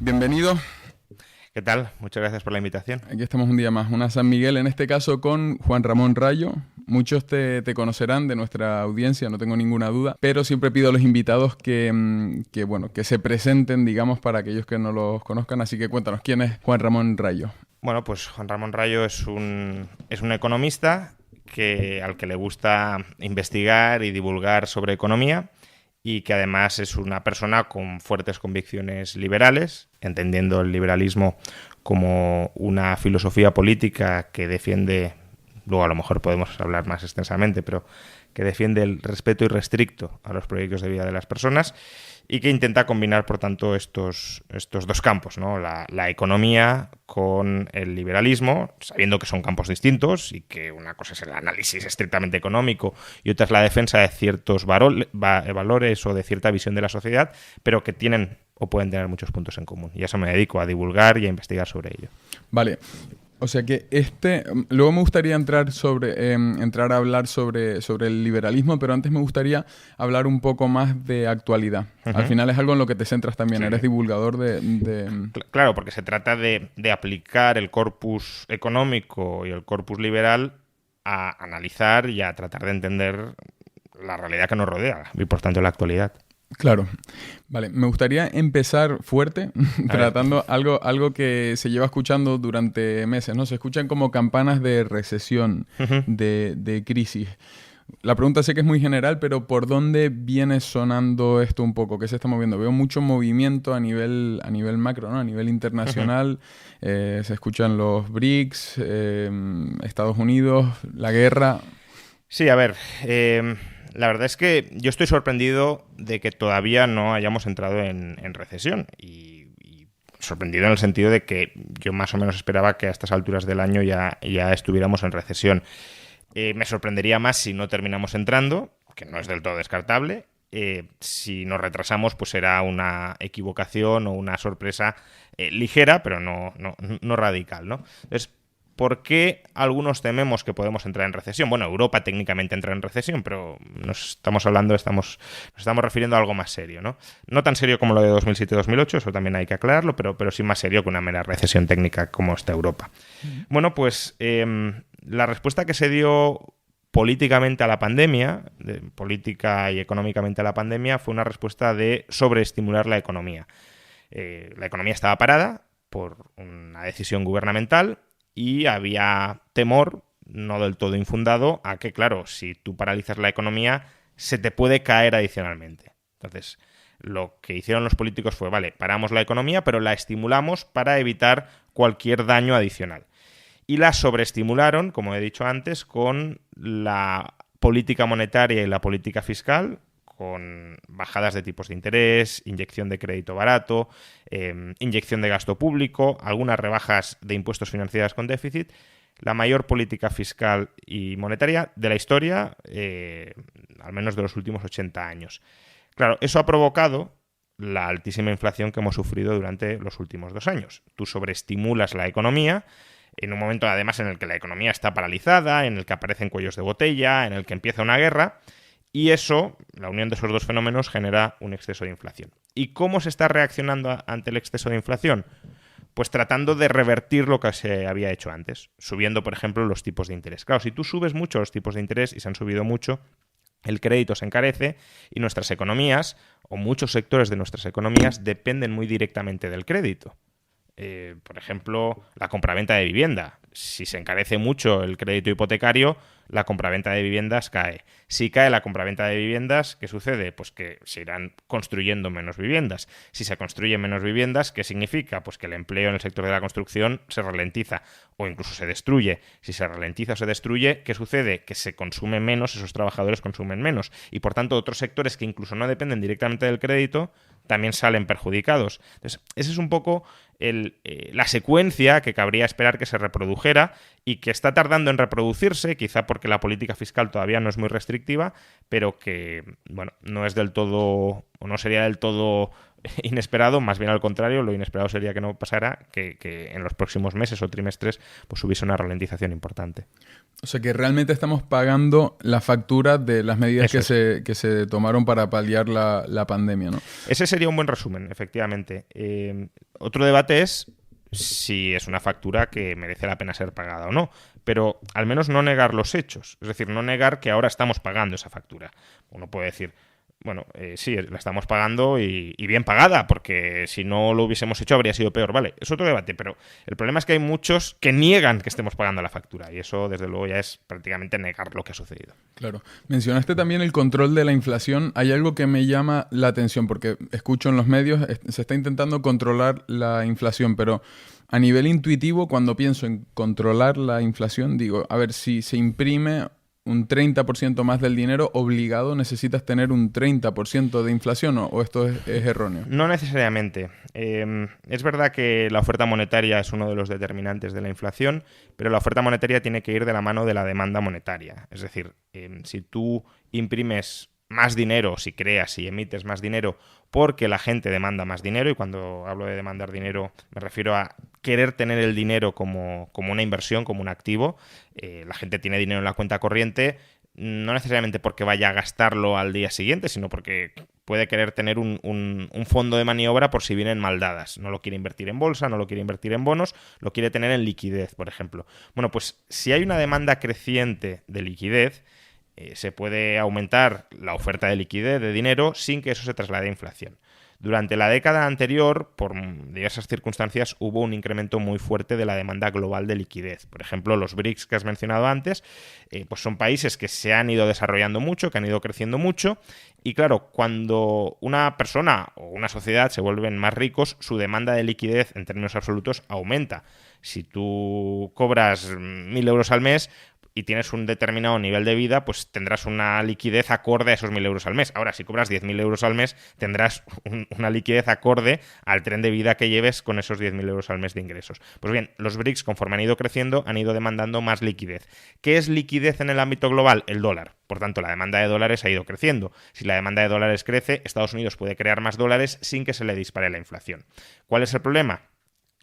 Bienvenido. ¿Qué tal? Muchas gracias por la invitación. Aquí estamos un día más, una San Miguel, en este caso con Juan Ramón Rayo. Muchos te conocerán de nuestra audiencia, no tengo ninguna duda, pero siempre pido a los invitados que se presenten, digamos, para aquellos que no los conozcan. Así que cuéntanos, ¿quién es Juan Ramón Rayo? Bueno, pues Juan Ramón Rayo es un economista al que le gusta investigar y divulgar sobre economía y que además es una persona con fuertes convicciones liberales, entendiendo el liberalismo como una filosofía política que defiende, luego a lo mejor podemos hablar más extensamente, pero que defiende el respeto irrestricto a los proyectos de vida de las personas y que intenta combinar, por tanto, estos dos campos, ¿no? La economía con el liberalismo, sabiendo que son campos distintos y que una cosa es el análisis estrictamente económico y otra es la defensa de ciertos valores o de cierta visión de la sociedad, pero que tienen o pueden tener muchos puntos en común. Y a eso me dedico, a divulgar y a investigar sobre ello. Vale. O sea que luego me gustaría entrar a hablar sobre el liberalismo, pero antes me gustaría hablar un poco más de actualidad. Uh-huh. Al final es algo en lo que te centras también, sí. Eres divulgador de... Claro, porque se trata de aplicar el corpus económico y el corpus liberal a analizar y a tratar de entender la realidad que nos rodea y por tanto la actualidad. Claro. Vale, me gustaría empezar fuerte tratando algo que se lleva escuchando durante meses, ¿no? Se escuchan como campanas de recesión, uh-huh. de crisis. La pregunta sé que es muy general, pero ¿por dónde viene sonando esto un poco? ¿Qué se está moviendo? Veo mucho movimiento a nivel macro, ¿no? A nivel internacional. Uh-huh. Se escuchan los BRICS, Estados Unidos, la guerra. Sí, a ver... La verdad es que yo estoy sorprendido de que todavía no hayamos entrado en recesión y sorprendido en el sentido de que yo más o menos esperaba que a estas alturas del año ya estuviéramos en recesión. Me sorprendería más si no terminamos entrando, que no es del todo descartable. Si nos retrasamos, pues será una equivocación o una sorpresa ligera, pero no radical, ¿no? Entonces, ¿por qué algunos tememos que podemos entrar en recesión? Bueno, Europa técnicamente entra en recesión, pero nos estamos refiriendo a algo más serio, ¿no? No tan serio como lo de 2007-2008, eso también hay que aclararlo, pero sí más serio que una mera recesión técnica como está Europa. Uh-huh. Bueno, pues la respuesta que se dio políticamente a la pandemia, política y económicamente a la pandemia, fue una respuesta de sobreestimular la economía. La economía estaba parada por una decisión gubernamental y había temor, no del todo infundado, a que, claro, si tú paralizas la economía, se te puede caer adicionalmente. Entonces, lo que hicieron los políticos fue, vale, paramos la economía, pero la estimulamos para evitar cualquier daño adicional. Y la sobreestimularon, como he dicho antes, con la política monetaria y la política fiscal, con bajadas de tipos de interés, inyección de crédito barato, inyección de gasto público, algunas rebajas de impuestos financiadas con déficit, la mayor política fiscal y monetaria de la historia, al menos de los últimos 80 años. Claro, eso ha provocado la altísima inflación que hemos sufrido durante los últimos 2 años. Tú sobreestimulas la economía en un momento, además, en el que la economía está paralizada, en el que aparecen cuellos de botella, en el que empieza una guerra. Y eso, la unión de esos dos fenómenos, genera un exceso de inflación. ¿Y cómo se está reaccionando ante el exceso de inflación? Pues tratando de revertir lo que se había hecho antes, subiendo, por ejemplo, los tipos de interés. Claro, si tú subes mucho los tipos de interés, y se han subido mucho, el crédito se encarece y nuestras economías, o muchos sectores de nuestras economías, dependen muy directamente del crédito. Por ejemplo, la compraventa de vivienda. Si se encarece mucho el crédito hipotecario, la compraventa de viviendas cae. Si cae la compraventa de viviendas, ¿qué sucede? Pues que se irán construyendo menos viviendas. Si se construyen menos viviendas, ¿qué significa? Pues que el empleo en el sector de la construcción se ralentiza o incluso se destruye. Si se ralentiza o se destruye, ¿qué sucede? Que se consume menos, esos trabajadores consumen menos. Y por tanto, otros sectores que incluso no dependen directamente del crédito también salen perjudicados. Entonces, esa es un poco la secuencia que cabría esperar que se reprodujera y que está tardando en reproducirse, quizá porque la política fiscal todavía no es muy restrictiva, pero que, bueno, no es del todo o no sería del todo inesperado, más bien al contrario, lo inesperado sería que no pasara, que en los próximos meses o trimestres pues hubiese una ralentización importante. O sea que realmente estamos pagando la factura de las medidas que se tomaron para paliar la pandemia, ¿no? Ese sería un buen resumen, efectivamente. Otro debate es si es una factura que merece la pena ser pagada o no, pero al menos no negar los hechos, es decir, no negar que ahora estamos pagando esa factura. Uno puede decir, bueno, sí, la estamos pagando y bien pagada, porque si no lo hubiésemos hecho habría sido peor. Vale, es otro debate, pero el problema es que hay muchos que niegan que estemos pagando la factura y eso, desde luego, ya es prácticamente negar lo que ha sucedido. Claro. Mencionaste también el control de la inflación. Hay algo que me llama la atención, porque escucho en los medios, se está intentando controlar la inflación, pero a nivel intuitivo, cuando pienso en controlar la inflación, digo, a ver, si se imprime un 30% más del dinero, obligado necesitas tener un 30% de inflación, ¿o esto es erróneo? No necesariamente. Es verdad que la oferta monetaria es uno de los determinantes de la inflación, pero la oferta monetaria tiene que ir de la mano de la demanda monetaria. Es decir, si tú imprimes más dinero, si creas y emites más dinero porque la gente demanda más dinero, y cuando hablo de demandar dinero me refiero a querer tener el dinero como una inversión, como un activo. La gente tiene dinero en la cuenta corriente, no necesariamente porque vaya a gastarlo al día siguiente, sino porque puede querer tener un fondo de maniobra por si vienen maldadas. No lo quiere invertir en bolsa, no lo quiere invertir en bonos, lo quiere tener en liquidez, por ejemplo. Bueno, pues si hay una demanda creciente de liquidez, se puede aumentar la oferta de liquidez, de dinero, sin que eso se traslade a inflación. Durante la década anterior, por diversas circunstancias, hubo un incremento muy fuerte de la demanda global de liquidez. Por ejemplo, los BRICS que has mencionado antes, pues son países que se han ido desarrollando mucho, que han ido creciendo mucho, y claro, cuando una persona o una sociedad se vuelven más ricos, su demanda de liquidez en términos absolutos aumenta. Si tú cobras 1.000 euros al mes y tienes un determinado nivel de vida, pues tendrás una liquidez acorde a esos 1.000 euros al mes. Ahora, si cobras 10.000 euros al mes, tendrás una liquidez acorde al tren de vida que lleves con esos 10.000 euros al mes de ingresos. Pues bien, los BRICS, conforme han ido creciendo, han ido demandando más liquidez. ¿Qué es liquidez en el ámbito global? El dólar. Por tanto, la demanda de dólares ha ido creciendo. Si la demanda de dólares crece, Estados Unidos puede crear más dólares sin que se le dispare la inflación. ¿Cuál es el problema?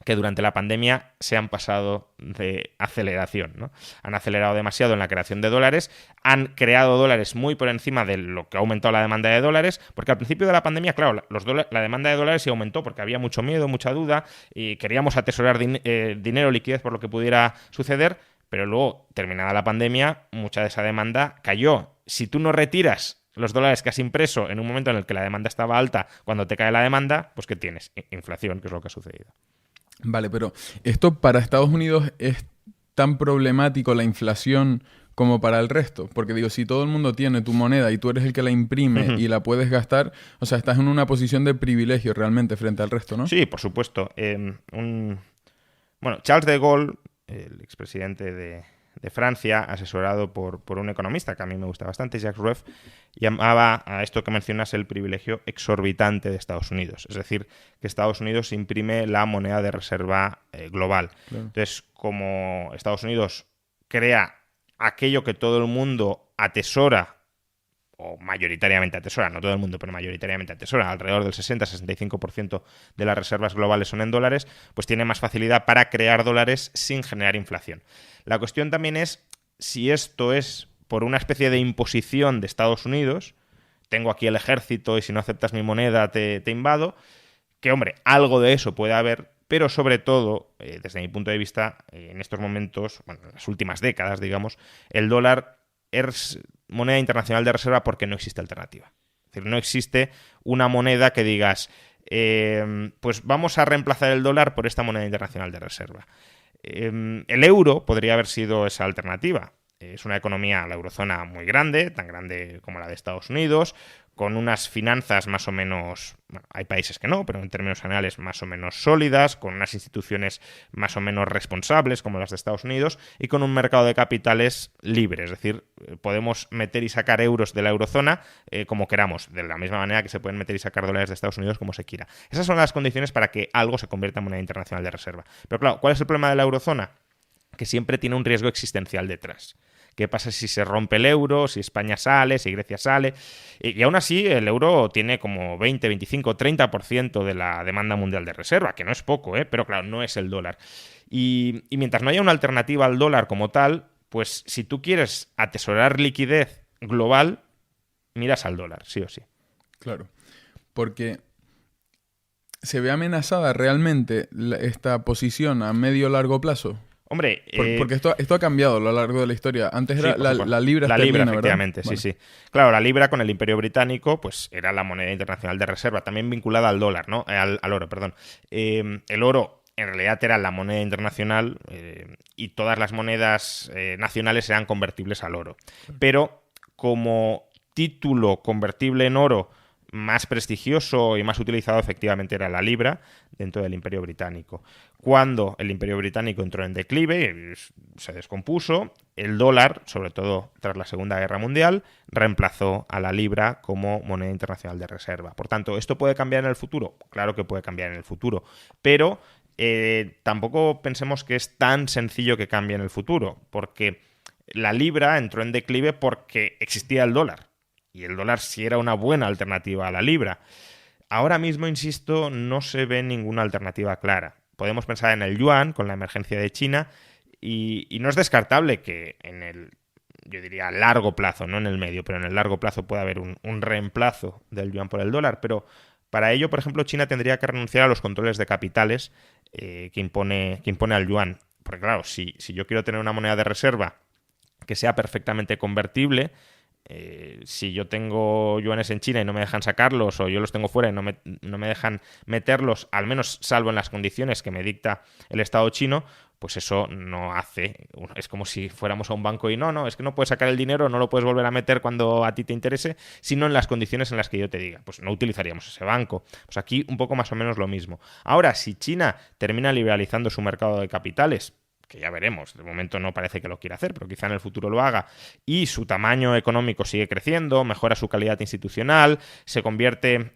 Que durante la pandemia se han pasado de aceleración, ¿no? Han acelerado demasiado en la creación de dólares, han creado dólares muy por encima de lo que ha aumentado la demanda de dólares, porque al principio de la pandemia, claro, la demanda de dólares se aumentó porque había mucho miedo, mucha duda, y queríamos atesorar dinero, liquidez por lo que pudiera suceder, pero luego, terminada la pandemia, mucha de esa demanda cayó. Si tú no retiras los dólares que has impreso en un momento en el que la demanda estaba alta, cuando te cae la demanda, pues ¿qué tienes? Inflación, que es lo que ha sucedido. Vale, pero ¿esto para Estados Unidos es tan problemático la inflación como para el resto? Porque digo, si todo el mundo tiene tu moneda y tú eres el que la imprime y la puedes gastar, o sea, estás en una posición de privilegio realmente frente al resto, ¿no? Sí, por supuesto. Bueno, Charles de Gaulle, el expresidente de Francia, asesorado por un economista que a mí me gusta bastante, Jacques Rueff, llamaba a esto que mencionas el privilegio exorbitante de Estados Unidos. Es decir, que Estados Unidos imprime la moneda de reserva global. Claro. Entonces, como Estados Unidos crea aquello que todo el mundo atesora, o mayoritariamente atesora, no todo el mundo, pero mayoritariamente atesora, alrededor del 60-65% de las reservas globales son en dólares, pues tiene más facilidad para crear dólares sin generar inflación. La cuestión también es si esto es por una especie de imposición de Estados Unidos, tengo aquí el ejército y si no aceptas mi moneda te invado, que hombre, algo de eso puede haber, pero sobre todo, desde mi punto de vista, en estos momentos, bueno, en las últimas décadas, digamos, el dólar es moneda internacional de reserva porque no existe alternativa. Es decir, no existe una moneda que digas, pues vamos a reemplazar el dólar por esta moneda internacional de reserva. El euro podría haber sido esa alternativa. Es una economía, la eurozona, muy grande, tan grande como la de Estados Unidos, con unas finanzas más o menos, bueno, hay países que no, pero en términos generales más o menos sólidas, con unas instituciones más o menos responsables como las de Estados Unidos y con un mercado de capitales libre, es decir, podemos meter y sacar euros de la eurozona como queramos, de la misma manera que se pueden meter y sacar dólares de Estados Unidos como se quiera. Esas son las condiciones para que algo se convierta en moneda internacional de reserva. Pero claro, ¿cuál es el problema de la eurozona? Que siempre tiene un riesgo existencial detrás, qué pasa si se rompe el euro, si España sale, si Grecia sale. Y aún así el euro tiene como 20, 25, 30% de la demanda mundial de reserva, que no es poco, pero claro, no es el dólar. Y mientras no haya una alternativa al dólar como tal, pues si tú quieres atesorar liquidez global, miras al dólar, sí o sí. Claro, porque ¿se ve amenazada realmente esta posición a medio largo plazo? Hombre, porque esto ha cambiado a lo largo de la historia. Antes era la libra esterlina, libra, efectivamente, ¿verdad? Sí. Claro, la libra con el Imperio Británico, pues era la moneda internacional de reserva, también vinculada al dólar, ¿no? Al oro, perdón. El oro en realidad era la moneda internacional y todas las monedas nacionales eran convertibles al oro. Pero como título convertible en oro más prestigioso y más utilizado efectivamente era la libra dentro del Imperio Británico. Cuando el Imperio Británico entró en declive, se descompuso, el dólar, sobre todo tras la Segunda Guerra Mundial, reemplazó a la libra como moneda internacional de reserva. Por tanto, ¿esto puede cambiar en el futuro? Claro que puede cambiar en el futuro, pero tampoco pensemos que es tan sencillo que cambie en el futuro, porque la libra entró en declive porque existía el dólar. Y el dólar sí era una buena alternativa a la libra. Ahora mismo, insisto, no se ve ninguna alternativa clara. Podemos pensar en el yuan con la emergencia de China y no es descartable que en el, yo diría, largo plazo, no en el medio, pero en el largo plazo pueda haber un reemplazo del yuan por el dólar. Pero para ello, por ejemplo, China tendría que renunciar a los controles de capitales que impone al yuan. Porque claro, si yo quiero tener una moneda de reserva que sea perfectamente convertible, si yo tengo yuanes en China y no me dejan sacarlos, o yo los tengo fuera y no me dejan meterlos, al menos salvo en las condiciones que me dicta el Estado chino, pues eso no hace. Es como si fuéramos a un banco y no, es que no puedes sacar el dinero, no lo puedes volver a meter cuando a ti te interese, sino en las condiciones en las que yo te diga. Pues no utilizaríamos ese banco. Pues aquí un poco más o menos lo mismo. Ahora, si China termina liberalizando su mercado de capitales, que ya veremos, de momento no parece que lo quiera hacer, pero quizá en el futuro lo haga, y su tamaño económico sigue creciendo, mejora su calidad institucional, se convierte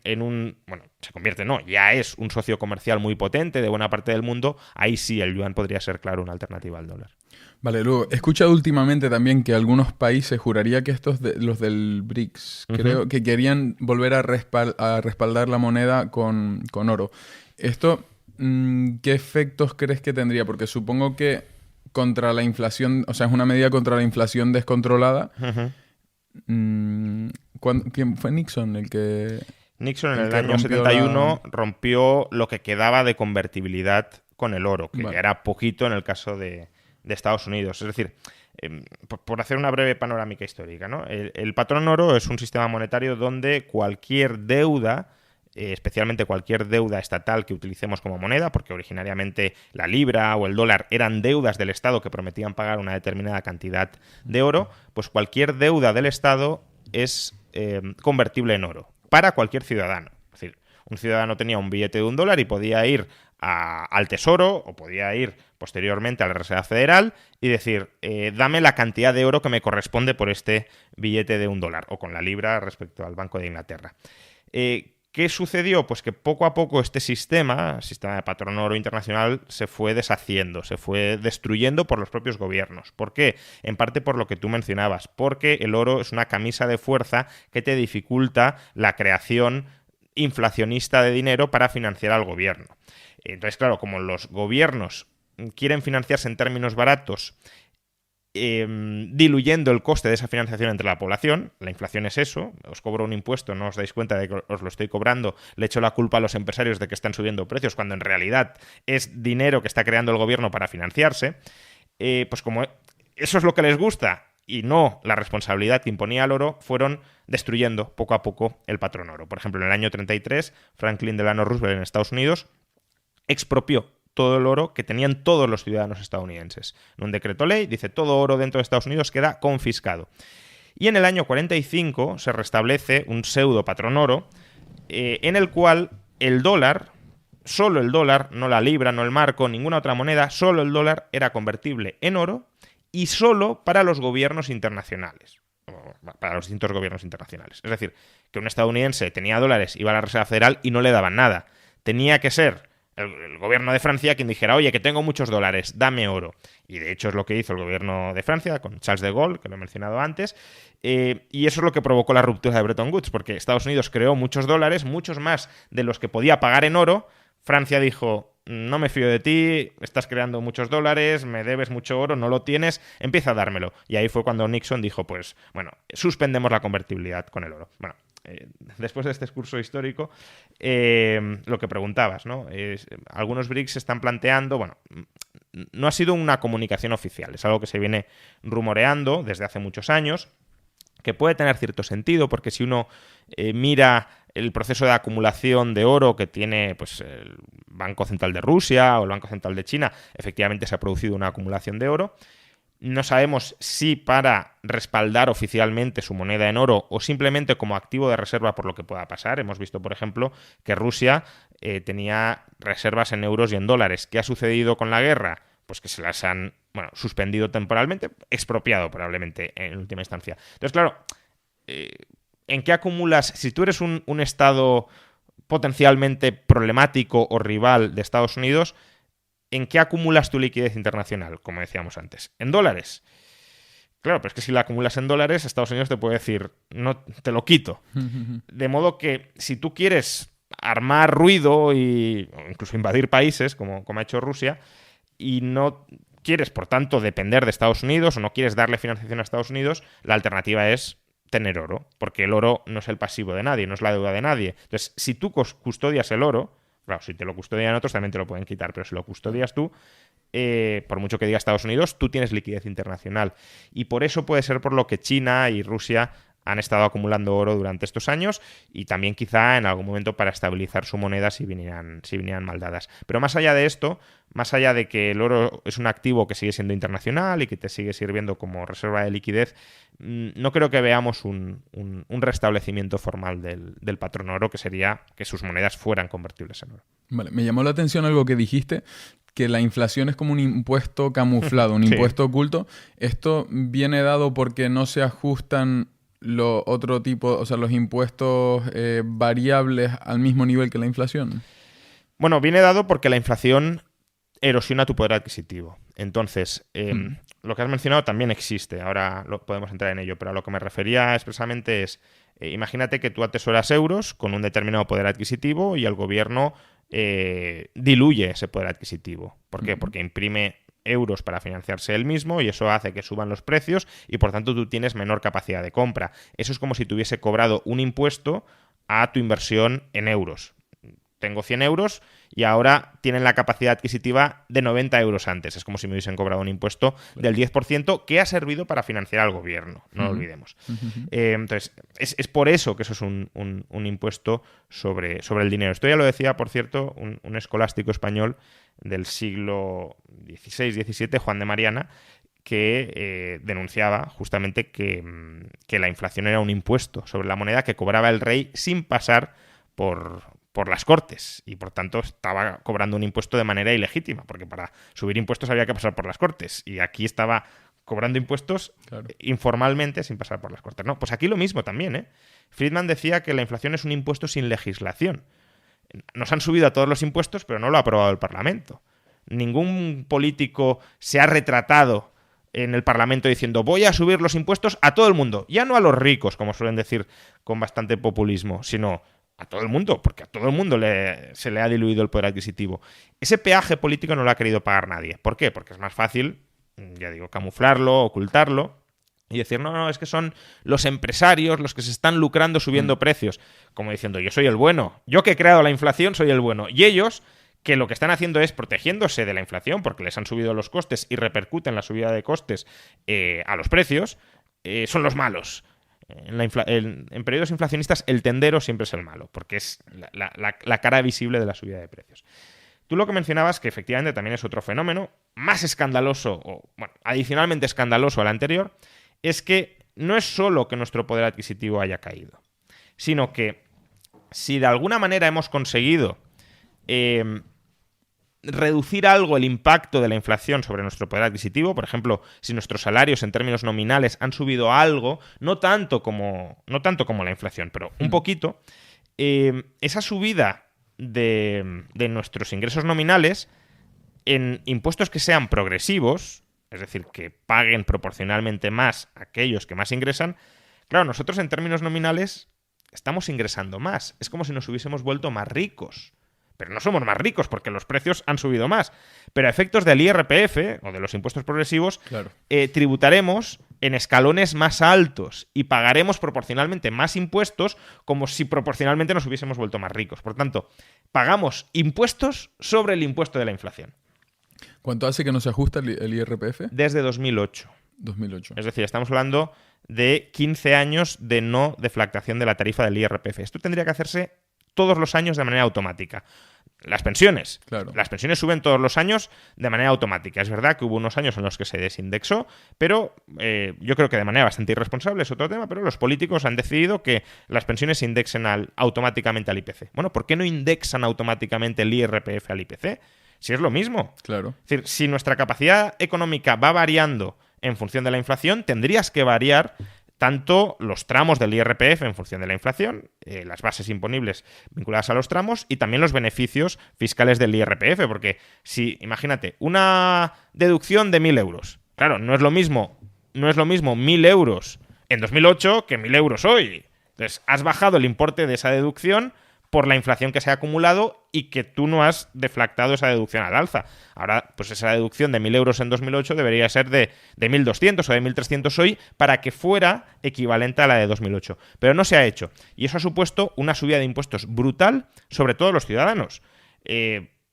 ya es un socio comercial muy potente de buena parte del mundo, ahí sí el yuan podría ser, claro, una alternativa al dólar. Vale, luego, he escuchado últimamente también que algunos países, juraría que los del BRICS, creo que querían volver a respaldar la moneda con oro. Esto... ¿qué efectos crees que tendría? Porque supongo que contra la inflación, o sea, es una medida contra la inflación descontrolada. ¿Quién fue Nixon el que... Nixon en el año 71 rompió lo que quedaba de convertibilidad con el oro, que era poquito en el caso de Estados Unidos. Es decir, por hacer una breve panorámica histórica, ¿no? El patrón oro es un sistema monetario donde cualquier deuda, especialmente cualquier deuda estatal que utilicemos como moneda, porque originariamente la libra o el dólar eran deudas del Estado que prometían pagar una determinada cantidad de oro, pues cualquier deuda del Estado es convertible en oro para cualquier ciudadano. Es decir, un ciudadano tenía un billete de $1 y podía ir al Tesoro o podía ir posteriormente a la Reserva Federal y decir, dame la cantidad de oro que me corresponde por este billete de $1 o con la libra respecto al Banco de Inglaterra. ¿Qué sucedió? Pues que poco a poco este sistema de patrón oro internacional, se fue deshaciendo, se fue destruyendo por los propios gobiernos. ¿Por qué? En parte por lo que tú mencionabas, porque el oro es una camisa de fuerza que te dificulta la creación inflacionista de dinero para financiar al gobierno. Entonces, claro, como los gobiernos quieren financiarse en términos baratos, diluyendo el coste de esa financiación entre la población. La inflación es eso, os cobro un impuesto, no os dais cuenta de que os lo estoy cobrando, le echo la culpa a los empresarios de que están subiendo precios, cuando en realidad es dinero que está creando el gobierno para financiarse. Pues como eso es lo que les gusta y no la responsabilidad que imponía el oro, fueron destruyendo poco a poco el patrón oro. Por ejemplo, en el año 33, Franklin Delano Roosevelt en Estados Unidos expropió todo el oro que tenían todos los ciudadanos estadounidenses. En un decreto ley dice todo oro dentro de Estados Unidos queda confiscado. Y en el año 45 se restablece un pseudo patrón oro en el cual el dólar, solo el dólar, no la libra, no el marco, ninguna otra moneda, solo el dólar era convertible en oro y solo para los gobiernos internacionales. Para los distintos gobiernos internacionales. Es decir, que un estadounidense tenía dólares, iba a la Reserva Federal y no le daban nada. Tenía que ser el gobierno de Francia quien dijera, oye, que tengo muchos dólares, dame oro. Y de hecho es lo que hizo el gobierno de Francia con Charles de Gaulle, que lo he mencionado antes, y eso es lo que provocó la ruptura de Bretton Woods, porque Estados Unidos creó muchos dólares, muchos más de los que podía pagar en oro. Francia dijo, no me fío de ti, estás creando muchos dólares, me debes mucho oro, no lo tienes, empieza a dármelo. Y ahí fue cuando Nixon dijo, pues, bueno, suspendemos la convertibilidad con el oro. Bueno, después de este discurso histórico, lo que preguntabas, ¿no? Algunos BRICS se están planteando, bueno, no ha sido una comunicación oficial, es algo que se viene rumoreando desde hace muchos años, que puede tener cierto sentido, porque si uno mira el proceso de acumulación de oro que tiene pues, el Banco Central de Rusia o el Banco Central de China, efectivamente se ha producido una acumulación de oro. No sabemos si para respaldar oficialmente su moneda en oro o simplemente como activo de reserva por lo que pueda pasar. Hemos visto, por ejemplo, que Rusia tenía reservas en euros y en dólares. ¿Qué ha sucedido con la guerra? Pues que se las han, bueno, suspendido temporalmente, expropiado probablemente en última instancia. Entonces, claro, ¿en qué acumulas? Si tú eres un estado potencialmente problemático o rival de Estados Unidos, ¿en qué acumulas tu liquidez internacional? Como decíamos antes, ¿en dólares? Claro, pero es que si la acumulas en dólares, Estados Unidos te puede decir, no, te lo quito. De modo que si tú quieres armar ruido o incluso invadir países, como ha hecho Rusia, y no quieres, por tanto, depender de Estados Unidos o no quieres darle financiación a Estados Unidos, la alternativa es tener oro, porque el oro no es el pasivo de nadie, no es la deuda de nadie. Entonces, si tú custodias el oro, claro, si te lo custodian otros también te lo pueden quitar, pero si lo custodias tú, por mucho que diga Estados Unidos, tú tienes liquidez internacional. Y por eso puede ser por lo que China y Rusia han estado acumulando oro durante estos años y también quizá en algún momento para estabilizar su moneda si vinieran mal dadas. Pero más allá de esto, más allá de que el oro es un activo que sigue siendo internacional y que te sigue sirviendo como reserva de liquidez, no creo que veamos un restablecimiento formal del patrón oro, que sería que sus monedas fueran convertibles en oro. Vale, me llamó la atención algo que dijiste, que la inflación es como un impuesto camuflado, un Sí. impuesto oculto. ¿Esto viene dado porque no se ajustan otro tipo, o sea, los impuestos variables al mismo nivel que la inflación? Bueno, viene dado porque la inflación erosiona tu poder adquisitivo. Entonces, lo que has mencionado también existe. Ahora podemos entrar en ello, pero a lo que me refería expresamente es, imagínate que tú atesoras euros con un determinado poder adquisitivo y el gobierno diluye ese poder adquisitivo. ¿Por qué? Porque imprime euros para financiarse él mismo y eso hace que suban los precios y por tanto tú tienes menor capacidad de compra. Eso es como si te hubiese cobrado un impuesto a tu inversión en euros. Tengo 100 euros y ahora tienen la capacidad adquisitiva de 90 euros antes. Es como si me hubiesen cobrado un impuesto del 10% que ha servido para financiar al gobierno, no lo olvidemos. Entonces, es por eso que eso es un impuesto sobre el dinero. Esto ya lo decía, por cierto, un escolástico español del siglo XVI-XVII, Juan de Mariana, que denunciaba justamente que la inflación era un impuesto sobre la moneda que cobraba el rey sin pasar por las Cortes y por tanto estaba cobrando un impuesto de manera ilegítima, porque para subir impuestos había que pasar por las Cortes y aquí estaba cobrando impuestos informalmente sin pasar por las Cortes. No, pues aquí lo mismo también, ¿eh? Friedman decía que la inflación es un impuesto sin legislación. Nos han subido a todos los impuestos, pero no lo ha aprobado el Parlamento. Ningún político se ha retratado en el Parlamento diciendo voy a subir los impuestos a todo el mundo, ya no a los ricos, como suelen decir con bastante populismo, sino a todo el mundo, porque a todo el mundo se le ha diluido el poder adquisitivo. Ese peaje político no lo ha querido pagar nadie. ¿Por qué? Porque es más fácil, ya digo, camuflarlo, ocultarlo y decir, no, es que son los empresarios los que se están lucrando subiendo precios. Como diciendo, yo soy el bueno, yo que he creado la inflación soy el bueno. Y ellos, que lo que están haciendo es protegiéndose de la inflación porque les han subido los costes y repercuten la subida de costes a los precios, son los malos. En periodos inflacionistas el tendero siempre es el malo, porque es la cara visible de la subida de precios. Tú lo que mencionabas, que efectivamente también es otro fenómeno, más escandaloso, o bueno, adicionalmente escandaloso al anterior, es que no es solo que nuestro poder adquisitivo haya caído, sino que si de alguna manera hemos conseguido reducir algo el impacto de la inflación sobre nuestro poder adquisitivo, por ejemplo, si nuestros salarios en términos nominales han subido algo, no tanto como la inflación, pero un poquito, esa subida de nuestros ingresos nominales en impuestos que sean progresivos, es decir, que paguen proporcionalmente más aquellos que más ingresan, claro, nosotros en términos nominales estamos ingresando más. Es como si nos hubiésemos vuelto más ricos. Pero no somos más ricos porque los precios han subido más. Pero a efectos del IRPF o de los impuestos progresivos, Claro. Tributaremos en escalones más altos y pagaremos proporcionalmente más impuestos como si proporcionalmente nos hubiésemos vuelto más ricos. Por tanto, pagamos impuestos sobre el impuesto de la inflación. ¿Cuánto hace que no se ajusta el IRPF? Desde 2008. 2008. Es decir, estamos hablando de 15 años de no deflactación de la tarifa del IRPF. Esto tendría que hacerse todos los años de manera automática. Las pensiones. Claro. Las pensiones suben todos los años de manera automática. Es verdad que hubo unos años en los que se desindexó, pero yo creo que de manera bastante irresponsable, es otro tema, pero los políticos han decidido que las pensiones se indexen automáticamente al IPC. Bueno, ¿por qué no indexan automáticamente el IRPF al IPC? Si es lo mismo. Claro. Es decir, si nuestra capacidad económica va variando en función de la inflación, tendrías que variar tanto los tramos del IRPF en función de la inflación, las bases imponibles vinculadas a los tramos y también los beneficios fiscales del IRPF, porque si, imagínate, una deducción de 1.000 euros, claro, no es lo mismo 1.000 euros en 2008 que 1.000 euros hoy. Entonces, has bajado el importe de esa deducción por la inflación que se ha acumulado y que tú no has deflactado esa deducción al alza. Ahora, pues esa deducción de 1.000 euros en 2008 debería ser de 1.200 o de 1.300 hoy para que fuera equivalente a la de 2008. Pero no se ha hecho. Y eso ha supuesto una subida de impuestos brutal sobre todos los ciudadanos.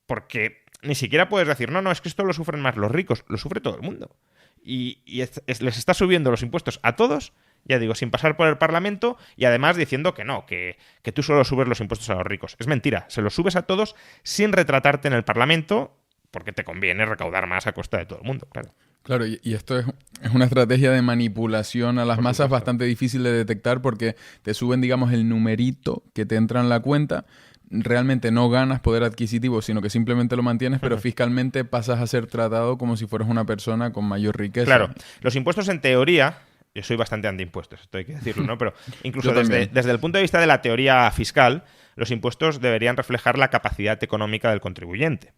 Porque ni siquiera puedes decir, no, es que esto lo sufren más los ricos. Lo sufre todo el mundo. Y les está subiendo los impuestos a todos, ya digo, sin pasar por el Parlamento y además diciendo que no, que tú solo subes los impuestos a los ricos. Es mentira, se los subes a todos sin retratarte en el Parlamento porque te conviene recaudar más a costa de todo el mundo, claro. Claro, y esto es una estrategia de manipulación a las masas bastante difícil de detectar porque te suben, digamos, el numerito que te entra en la cuenta. Realmente no ganas poder adquisitivo, sino que simplemente lo mantienes, pero fiscalmente pasas a ser tratado como si fueras una persona con mayor riqueza. Claro, los impuestos en teoría... Yo soy bastante antiimpuestos, esto hay que decirlo, ¿no? Pero incluso desde el punto de vista de la teoría fiscal, los impuestos deberían reflejar la capacidad económica del contribuyente.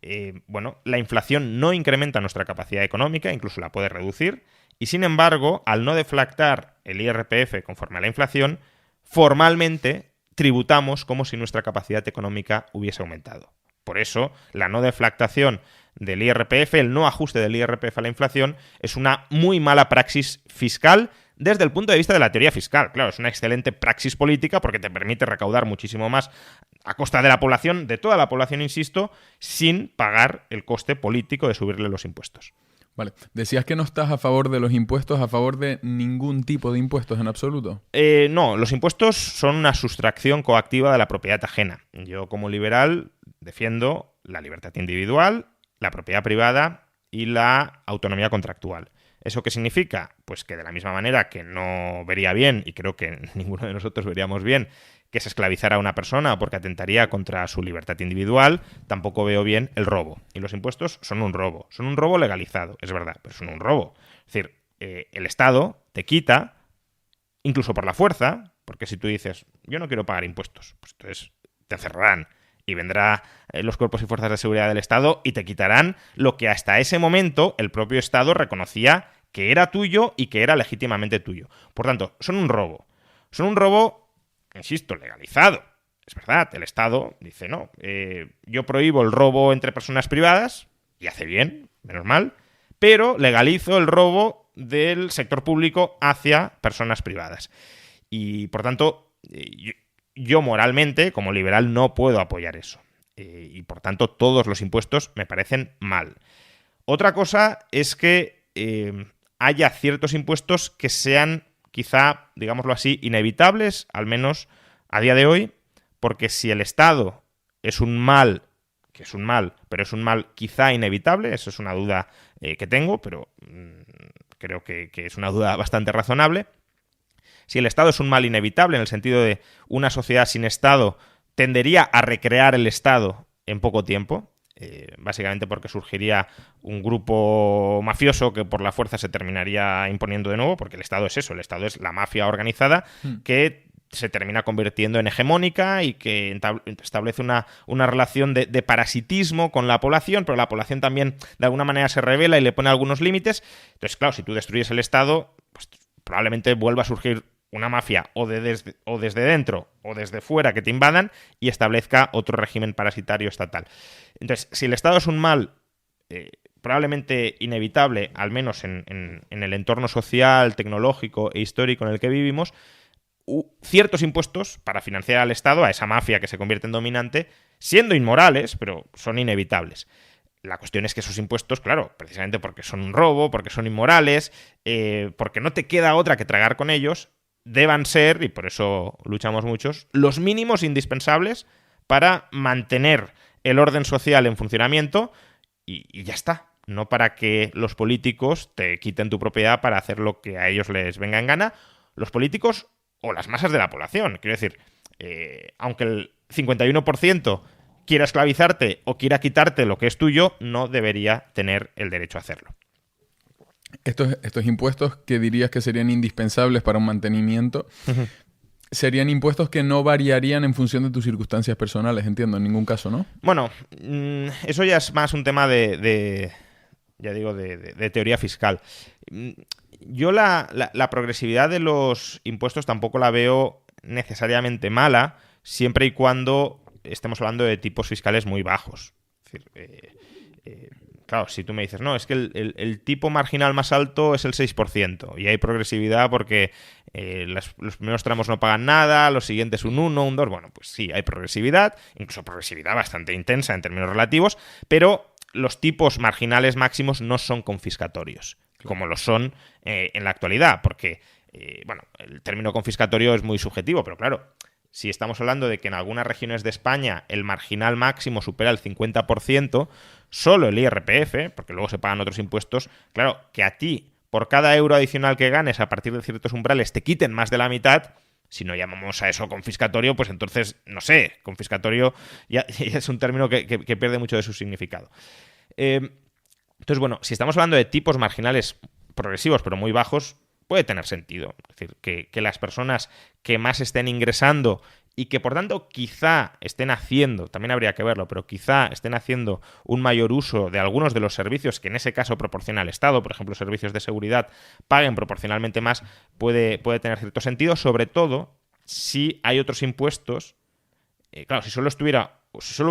La inflación no incrementa nuestra capacidad económica, incluso la puede reducir, y sin embargo, al no deflactar el IRPF conforme a la inflación, formalmente tributamos como si nuestra capacidad económica hubiese aumentado. Por eso, la no deflactación del IRPF, el no ajuste del IRPF a la inflación, es una muy mala praxis fiscal desde el punto de vista de la teoría fiscal. Claro, es una excelente praxis política porque te permite recaudar muchísimo más a costa de la población, de toda la población, insisto, sin pagar el coste político de subirle los impuestos. Vale. Decías que no estás a favor de los impuestos, a favor de ningún tipo de impuestos en absoluto. No, los impuestos son una sustracción coactiva de la propiedad ajena. Yo, como liberal, defiendo la libertad individual, la propiedad privada y la autonomía contractual. ¿Eso qué significa? Pues que de la misma manera que no vería bien, y creo que ninguno de nosotros veríamos bien, que se esclavizara a una persona porque atentaría contra su libertad individual, tampoco veo bien el robo. Y los impuestos son un robo legalizado, es verdad, pero son un robo. Es decir, el Estado te quita, incluso por la fuerza, porque si tú dices, yo no quiero pagar impuestos, pues entonces te encerrarán. Y vendrá los cuerpos y fuerzas de seguridad del Estado y te quitarán lo que hasta ese momento el propio Estado reconocía que era tuyo y que era legítimamente tuyo. Por tanto, son un robo. Son un robo, insisto, legalizado. Es verdad, el Estado dice, no, yo prohíbo el robo entre personas privadas, y hace bien, menos mal, pero legalizo el robo del sector público hacia personas privadas. Y, por tanto, yo moralmente, como liberal, no puedo apoyar eso. Y por tanto, todos los impuestos me parecen mal. Otra cosa es que haya ciertos impuestos que sean, quizá, digámoslo así, inevitables, al menos a día de hoy, porque si el Estado es un mal, que es un mal, pero es un mal quizá inevitable, eso es una duda que tengo, pero creo que es una duda bastante razonable. Si el Estado es un mal inevitable, en el sentido de una sociedad sin Estado tendería a recrear el Estado en poco tiempo, básicamente porque surgiría un grupo mafioso que por la fuerza se terminaría imponiendo de nuevo, porque el Estado es eso, el Estado es la mafia organizada que se termina convirtiendo en hegemónica y que establece una relación de parasitismo con la población, pero la población también de alguna manera se revela y le pone algunos límites. Entonces, claro, si tú destruyes el Estado, pues probablemente vuelva a surgir una mafia o desde dentro o desde fuera que te invadan y establezca otro régimen parasitario estatal. Entonces, si el Estado es un mal probablemente inevitable, al menos en el entorno social, tecnológico e histórico en el que vivimos, ciertos impuestos para financiar al Estado, a esa mafia que se convierte en dominante, siendo inmorales, pero son inevitables. La cuestión es que esos impuestos, claro, precisamente porque son un robo, porque son inmorales, porque no te queda otra que tragar con ellos, deban ser, y por eso luchamos muchos, los mínimos indispensables para mantener el orden social en funcionamiento y ya está. No para que los políticos te quiten tu propiedad para hacer lo que a ellos les venga en gana. Los políticos o las masas de la población. Quiero decir, aunque el 51% quiera esclavizarte o quiera quitarte lo que es tuyo, no debería tener el derecho a hacerlo. Estos impuestos que dirías que serían indispensables para un mantenimiento, serían impuestos que no variarían en función de tus circunstancias personales, entiendo, en ningún caso, ¿no? Bueno, eso ya es más un tema de teoría fiscal. Yo la progresividad de los impuestos tampoco la veo necesariamente mala, siempre y cuando estemos hablando de tipos fiscales muy bajos. Es decir, claro, si tú me dices, no, es que el tipo marginal más alto es el 6%, y hay progresividad porque los primeros tramos no pagan nada, los siguientes un 1, un 2, bueno, pues sí, hay progresividad, incluso progresividad bastante intensa en términos relativos, pero los tipos marginales máximos no son confiscatorios, como lo son en la actualidad, porque, el término confiscatorio es muy subjetivo, pero claro, si estamos hablando de que en algunas regiones de España el marginal máximo supera el 50%, solo el IRPF, porque luego se pagan otros impuestos, claro, que a ti, por cada euro adicional que ganes a partir de ciertos umbrales, te quiten más de la mitad. Si no llamamos a eso confiscatorio, pues entonces, no sé, confiscatorio ya es un término que pierde mucho de su significado. Entonces, bueno, si estamos hablando de tipos marginales progresivos pero muy bajos, puede tener sentido. Es decir, que las personas que más estén ingresando y que por tanto quizá estén haciendo, también habría que verlo, pero quizá estén haciendo un mayor uso de algunos de los servicios que en ese caso proporciona el Estado, por ejemplo, servicios de seguridad, paguen proporcionalmente más, puede tener cierto sentido, sobre todo si hay otros impuestos. Claro, si solo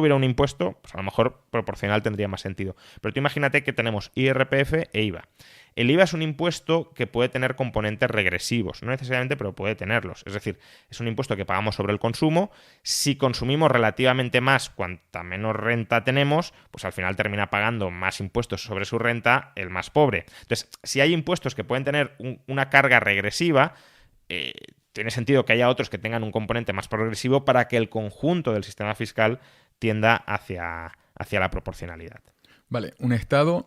hubiera un impuesto, pues a lo mejor proporcional tendría más sentido. Pero tú imagínate que tenemos IRPF e IVA. El IVA es un impuesto que puede tener componentes regresivos, no necesariamente, pero puede tenerlos. Es decir, es un impuesto que pagamos sobre el consumo. Si consumimos relativamente más, cuanta menos renta tenemos, pues al final termina pagando más impuestos sobre su renta el más pobre. Entonces, si hay impuestos que pueden tener una carga regresiva, tiene sentido que haya otros que tengan un componente más progresivo para que el conjunto del sistema fiscal tienda hacia la proporcionalidad. Vale, un Estado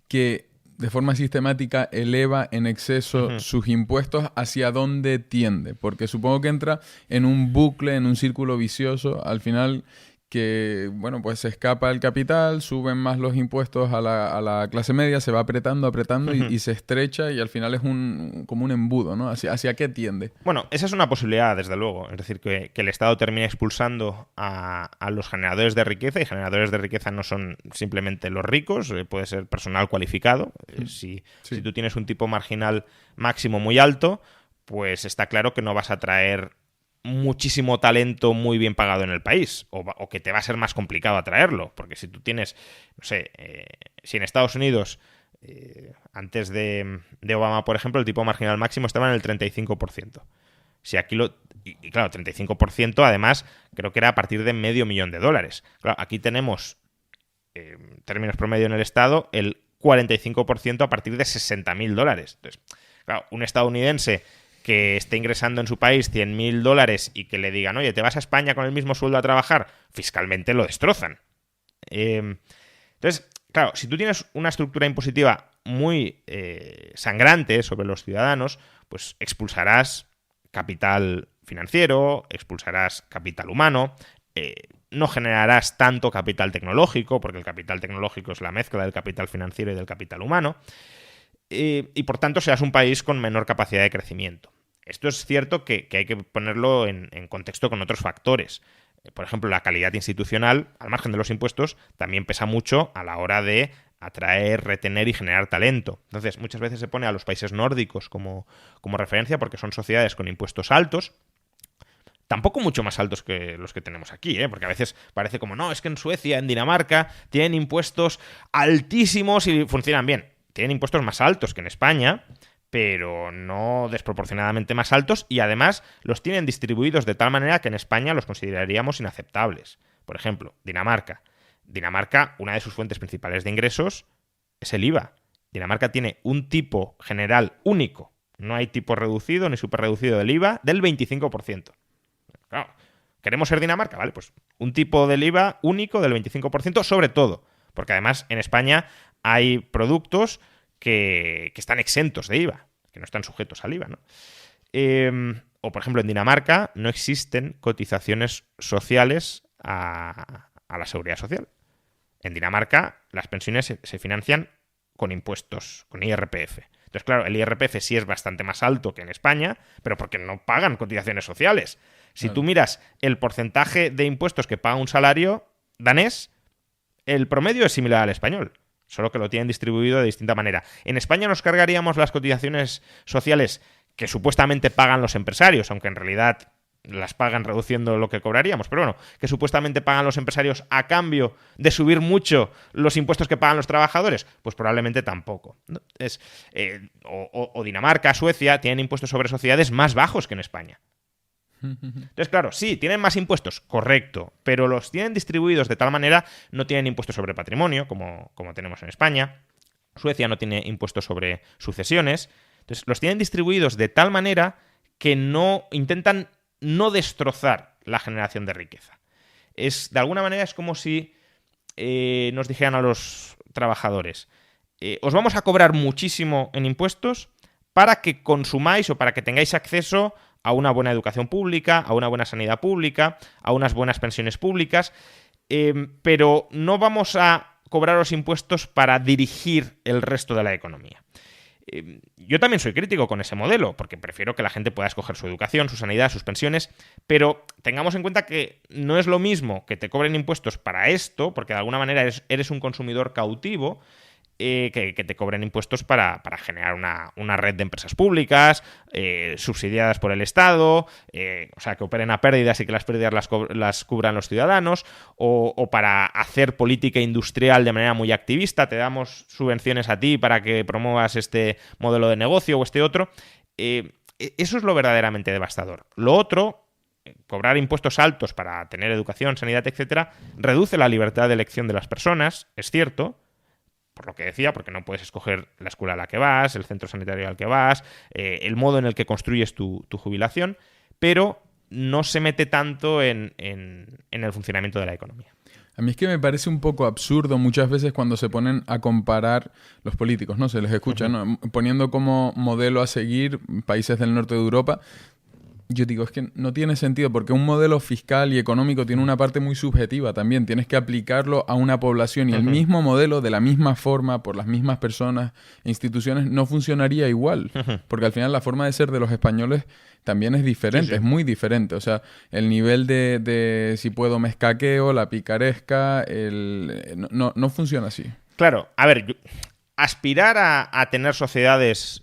que de forma sistemática eleva en exceso sus impuestos, ¿hacia dónde tiende? Porque supongo que entra en un bucle, en un círculo vicioso, al final que, bueno, pues se escapa el capital, suben más los impuestos a la clase media, se va apretando y se estrecha y al final es como un embudo, ¿no? ¿Hacia qué tiende? Bueno, esa es una posibilidad, desde luego. Es decir, que el Estado termine expulsando a los generadores de riqueza, y generadores de riqueza no son simplemente los ricos, puede ser personal cualificado. Si tú tienes un tipo marginal máximo muy alto, pues está claro que no vas a traer muchísimo talento muy bien pagado en el país, o que te va a ser más complicado atraerlo, porque si tú tienes, no sé, si en Estados Unidos antes de Obama, por ejemplo, el tipo marginal máximo estaba en el 35%. Si aquí y claro, 35% además creo que era a partir de $500,000. Claro, aquí tenemos, en términos promedio en el Estado, el 45% a partir de $60,000. Entonces, claro, un estadounidense que esté ingresando en su país $100,000 y que le digan, oye, ¿te vas a España con el mismo sueldo a trabajar? Fiscalmente lo destrozan. Entonces, claro, si tú tienes una estructura impositiva muy sangrante sobre los ciudadanos, pues expulsarás capital financiero, expulsarás capital humano, no generarás tanto capital tecnológico, porque el capital tecnológico es la mezcla del capital financiero y del capital humano, y por tanto serás un país con menor capacidad de crecimiento. esto es cierto que hay que ponerlo en contexto con otros factores. Por ejemplo, la calidad institucional, al margen de los impuestos, también pesa mucho a la hora de atraer, retener y generar talento. Entonces, muchas veces se pone a los países nórdicos como referencia porque son sociedades con impuestos altos, tampoco mucho más altos que los que tenemos aquí, porque a veces parece como, no, es que en Suecia, en Dinamarca, tienen impuestos altísimos y funcionan bien. Tienen impuestos más altos que en España, pero no desproporcionadamente más altos, y además los tienen distribuidos de tal manera que en España los consideraríamos inaceptables. Por ejemplo, Dinamarca. Dinamarca, una de sus fuentes principales de ingresos es el IVA. Dinamarca tiene un tipo general único. No hay tipo reducido ni superreducido del IVA del 25%. Claro, ¿queremos ser Dinamarca? Vale, pues un tipo del IVA único del 25% sobre todo. Porque además en España hay productos que están exentos de IVA, que no están sujetos al IVA, ¿no? O, por ejemplo, en Dinamarca no existen cotizaciones sociales a la seguridad social. En Dinamarca las pensiones se financian con impuestos, con IRPF. Entonces, claro, el IRPF sí es bastante más alto que en España, pero porque no pagan cotizaciones sociales. Si tú miras el porcentaje de impuestos que paga un salario danés, el promedio es similar al español, solo que lo tienen distribuido de distinta manera. En España nos cargaríamos las cotizaciones sociales que supuestamente pagan los empresarios, aunque en realidad las pagan reduciendo lo que cobraríamos, pero bueno, que supuestamente pagan los empresarios a cambio de subir mucho los impuestos que pagan los trabajadores, pues probablemente tampoco, ¿no? O Dinamarca, Suecia, tienen impuestos sobre sociedades más bajos que en España. Entonces, claro, sí, tienen más impuestos, correcto, pero los tienen distribuidos de tal manera, no tienen impuestos sobre patrimonio, como tenemos en España. Suecia no tiene impuestos sobre sucesiones. Entonces, los tienen distribuidos de tal manera que intentan no destrozar la generación de riqueza. De alguna manera es como si nos dijeran a los trabajadores, os vamos a cobrar muchísimo en impuestos para que consumáis o para que tengáis acceso a una buena educación pública, a una buena sanidad pública, a unas buenas pensiones públicas, pero no vamos a cobraros impuestos para dirigir el resto de la economía. Yo también soy crítico con ese modelo, porque prefiero que la gente pueda escoger su educación, su sanidad, sus pensiones, pero tengamos en cuenta que no es lo mismo que te cobren impuestos para esto, porque de alguna manera eres un consumidor cautivo, que te cobren impuestos para generar una red de empresas públicas subsidiadas por el Estado, o sea, que operen a pérdidas y que las pérdidas las cubran los ciudadanos, o para hacer política industrial de manera muy activista, te damos subvenciones a ti para que promuevas este modelo de negocio o este otro. Eso es lo verdaderamente devastador. Lo otro, cobrar impuestos altos para tener educación, sanidad, etcétera, reduce la libertad de elección de las personas, es cierto, por lo que decía, porque no puedes escoger la escuela a la que vas, el centro sanitario al que vas, el modo en el que construyes tu jubilación, pero no se mete tanto en el funcionamiento de la economía. A mí es que me parece un poco absurdo muchas veces cuando se ponen a comparar los políticos, ¿no? Se les escucha, ¿no? Poniendo como modelo a seguir países del norte de Europa. Yo digo, es que no tiene sentido porque un modelo fiscal y económico tiene una parte muy subjetiva también. Tienes que aplicarlo a una población y el mismo modelo, de la misma forma, por las mismas personas e instituciones, no funcionaría igual. Porque al final la forma de ser de los españoles también es diferente, es muy diferente. O sea, el nivel de si puedo me escaqueo, la picaresca, no funciona así. Claro, a ver, aspirar a tener sociedades...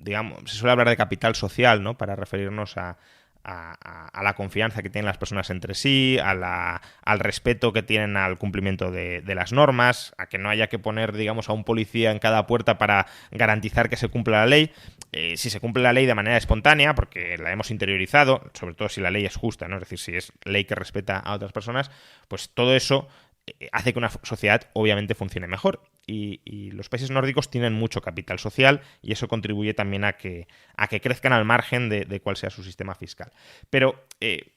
digamos, se suele hablar de capital social, ¿no? Para referirnos a la confianza que tienen las personas entre sí, al respeto que tienen al cumplimiento de las normas, a que no haya que poner, digamos, a un policía en cada puerta para garantizar que se cumpla la ley. Si se cumple la ley de manera espontánea, porque la hemos interiorizado, sobre todo si la ley es justa, ¿no? Es decir, si es ley que respeta a otras personas, pues todo eso hace que una sociedad obviamente funcione mejor. Y los países nórdicos tienen mucho capital social y eso contribuye también a que crezcan al margen de cuál sea su sistema fiscal. Pero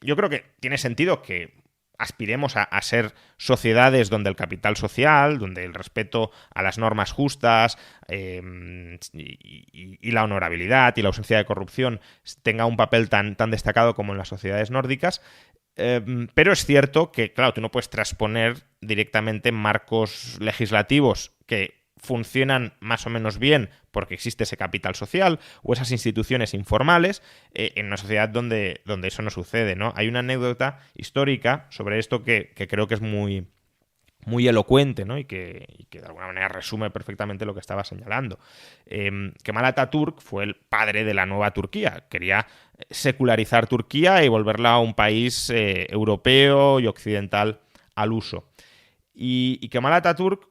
yo creo que tiene sentido que aspiremos a ser sociedades donde el capital social, donde el respeto a las normas justas y la honorabilidad y la ausencia de corrupción tenga un papel tan destacado como en las sociedades nórdicas. Pero es cierto que, claro, tú no puedes transponer directamente marcos legislativos que funcionan más o menos bien porque existe ese capital social o esas instituciones informales, en una sociedad donde eso no sucede, ¿no? Hay una anécdota histórica sobre esto que creo que es muy, muy elocuente, ¿no? y que de alguna manera resume perfectamente lo que estaba señalando. Kemal Atatürk fue el padre de la nueva Turquía. Quería secularizar Turquía y volverla a un país europeo y occidental al uso. Y Kemal Atatürk,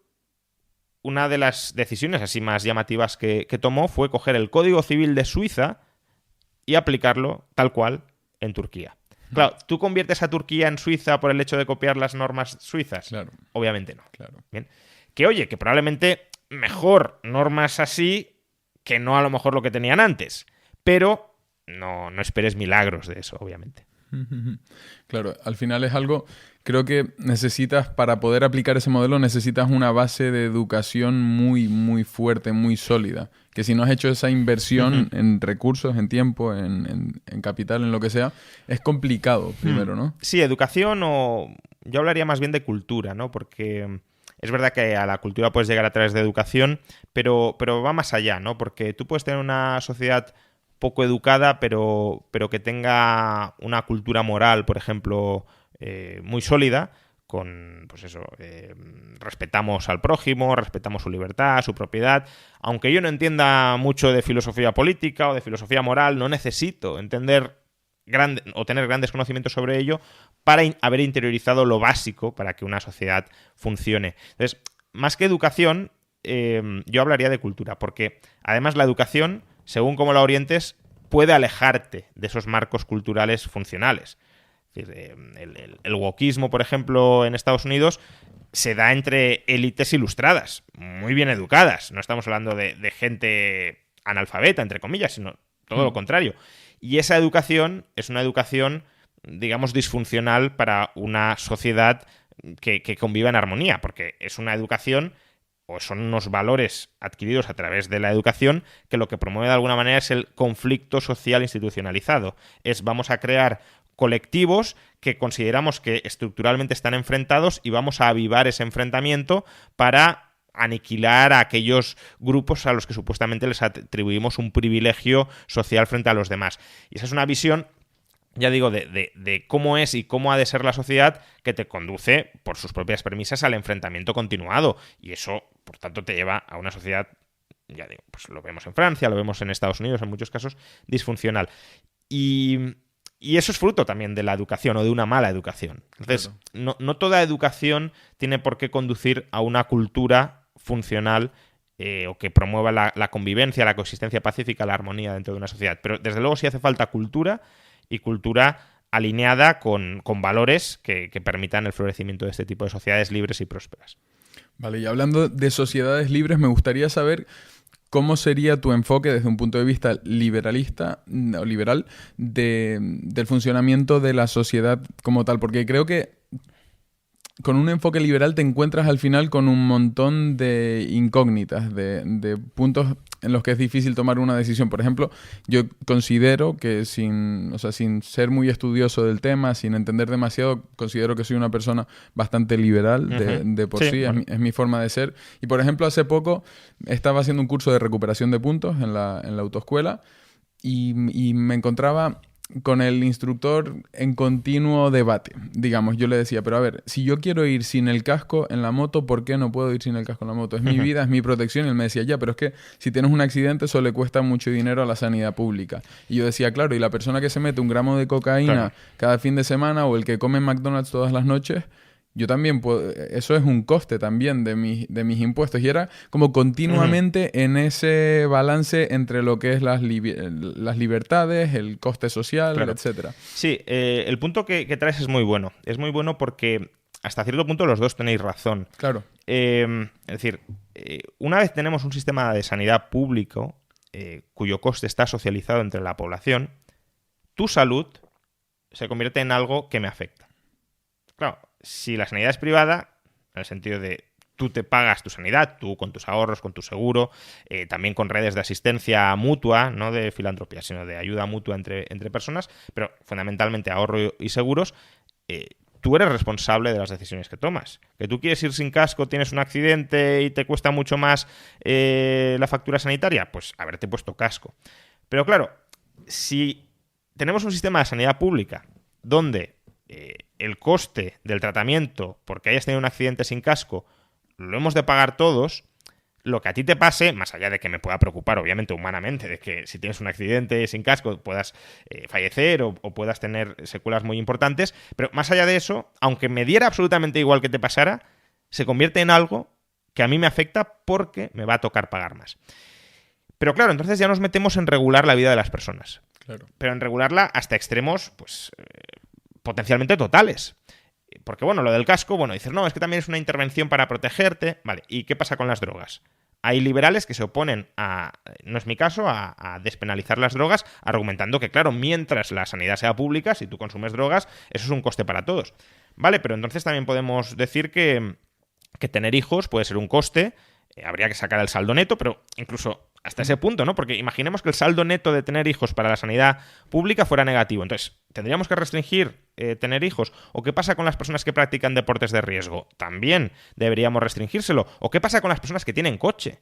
una de las decisiones así más llamativas que tomó fue coger el Código Civil de Suiza y aplicarlo tal cual en Turquía. Claro, ¿tú conviertes a Turquía en Suiza por el hecho de copiar las normas suizas? Claro. Obviamente no. Claro. Bien. Que oye, que probablemente mejor normas así que no a lo mejor lo que tenían antes. Pero no esperes milagros de eso, obviamente. Claro, al final es algo, creo que necesitas, para poder aplicar ese modelo, necesitas una base de educación muy, muy fuerte, muy sólida. Que si no has hecho esa inversión en recursos, en tiempo, en capital, en lo que sea, es complicado primero, ¿no? Sí, educación o... Yo hablaría más bien de cultura, ¿no? Porque es verdad que a la cultura puedes llegar a través de educación, pero va más allá, ¿no? Porque tú puedes tener una sociedad poco educada, pero que tenga una cultura moral, por ejemplo, muy sólida, con, pues eso, respetamos al prójimo, respetamos su libertad, su propiedad. Aunque yo no entienda mucho de filosofía política o de filosofía moral, no necesito entender o tener grandes conocimientos sobre ello para haber interiorizado lo básico para que una sociedad funcione. Entonces, más que educación, yo hablaría de cultura, porque además la educación, según cómo la orientes, puede alejarte de esos marcos culturales funcionales. Es decir, el wokismo, por ejemplo, en Estados Unidos se da entre élites ilustradas, muy bien educadas. No estamos hablando de gente analfabeta, entre comillas, sino todo lo contrario. Y esa educación es una educación, digamos, disfuncional para una sociedad que conviva en armonía, porque es una educación o son unos valores adquiridos a través de la educación que lo que promueve de alguna manera es el conflicto social institucionalizado. Vamos a crear colectivos que consideramos que estructuralmente están enfrentados y vamos a avivar ese enfrentamiento para aniquilar a aquellos grupos a los que supuestamente les atribuimos un privilegio social frente a los demás. Y esa es una visión, ya digo, de cómo es y cómo ha de ser la sociedad, que te conduce, por sus propias premisas, al enfrentamiento continuado. Y eso, por tanto, te lleva a una sociedad, ya digo, pues lo vemos en Francia, lo vemos en Estados Unidos, en muchos casos, disfuncional. Y eso es fruto también de la educación o de una mala educación. Entonces, claro, no toda educación tiene por qué conducir a una cultura funcional o que promueva la convivencia, la coexistencia pacífica, la armonía dentro de una sociedad. Pero desde luego sí hace falta cultura, y cultura alineada con valores que permitan el florecimiento de este tipo de sociedades libres y prósperas. Vale, y hablando de sociedades libres, me gustaría saber cómo sería tu enfoque desde un punto de vista liberalista o liberal del funcionamiento de la sociedad como tal, porque creo que con un enfoque liberal te encuentras al final con un montón de incógnitas, de puntos en los que es difícil tomar una decisión. Por ejemplo, yo considero que sin ser muy estudioso del tema, sin entender demasiado, considero que soy una persona bastante liberal de por sí, bueno. Es mi forma de ser. Y por ejemplo, hace poco estaba haciendo un curso de recuperación de puntos en la autoescuela y me encontraba con el instructor en continuo debate. Digamos, yo le decía, pero a ver, si yo quiero ir sin el casco en la moto, ¿por qué no puedo ir sin el casco en la moto? Es mi vida, es mi protección. Y él me decía, ya, pero es que si tienes un accidente, eso le cuesta mucho dinero a la sanidad pública. Y yo decía, claro, y la persona que se mete un gramo de cocaína cada fin de semana o el que come en McDonald's todas las noches, yo también puedo, eso es un coste también de mis impuestos. Y era como continuamente en ese balance entre lo que es las libertades, el coste social, etcétera. Sí, el punto que traes es muy bueno. Es muy bueno porque hasta cierto punto los dos tenéis razón. Claro. Es decir, una vez tenemos un sistema de sanidad público cuyo coste está socializado entre la población, tu salud se convierte en algo que me afecta. Claro, si la sanidad es privada, en el sentido de tú te pagas tu sanidad, tú con tus ahorros, con tu seguro, también con redes de asistencia mutua, no de filantropía, sino de ayuda mutua entre personas, pero fundamentalmente ahorro y seguros, tú eres responsable de las decisiones que tomas. Que tú quieres ir sin casco, tienes un accidente y te cuesta mucho más la factura sanitaria, pues haberte puesto casco. Pero claro, si tenemos un sistema de sanidad pública donde el coste del tratamiento porque hayas tenido un accidente sin casco lo hemos de pagar todos, lo que a ti te pase, más allá de que me pueda preocupar, obviamente, humanamente, de que si tienes un accidente sin casco puedas fallecer o puedas tener secuelas muy importantes, pero más allá de eso, aunque me diera absolutamente igual que te pasara, se convierte en algo que a mí me afecta porque me va a tocar pagar más. Pero claro, entonces ya nos metemos en regular la vida de las personas. Claro. Pero en regularla hasta extremos, pues, potencialmente totales. Porque, bueno, lo del casco, bueno, dices, no, es que también es una intervención para protegerte. Vale, ¿y qué pasa con las drogas? Hay liberales que se oponen no es mi caso, a despenalizar las drogas, argumentando que, claro, mientras la sanidad sea pública, si tú consumes drogas, eso es un coste para todos. Vale, pero entonces también podemos decir que tener hijos puede ser un coste, habría que sacar el saldo neto, pero incluso hasta ese punto, ¿no? Porque imaginemos que el saldo neto de tener hijos para la sanidad pública fuera negativo. Entonces, ¿tendríamos que restringir tener hijos? ¿O qué pasa con las personas que practican deportes de riesgo? También deberíamos restringírselo. ¿O qué pasa con las personas que tienen coche?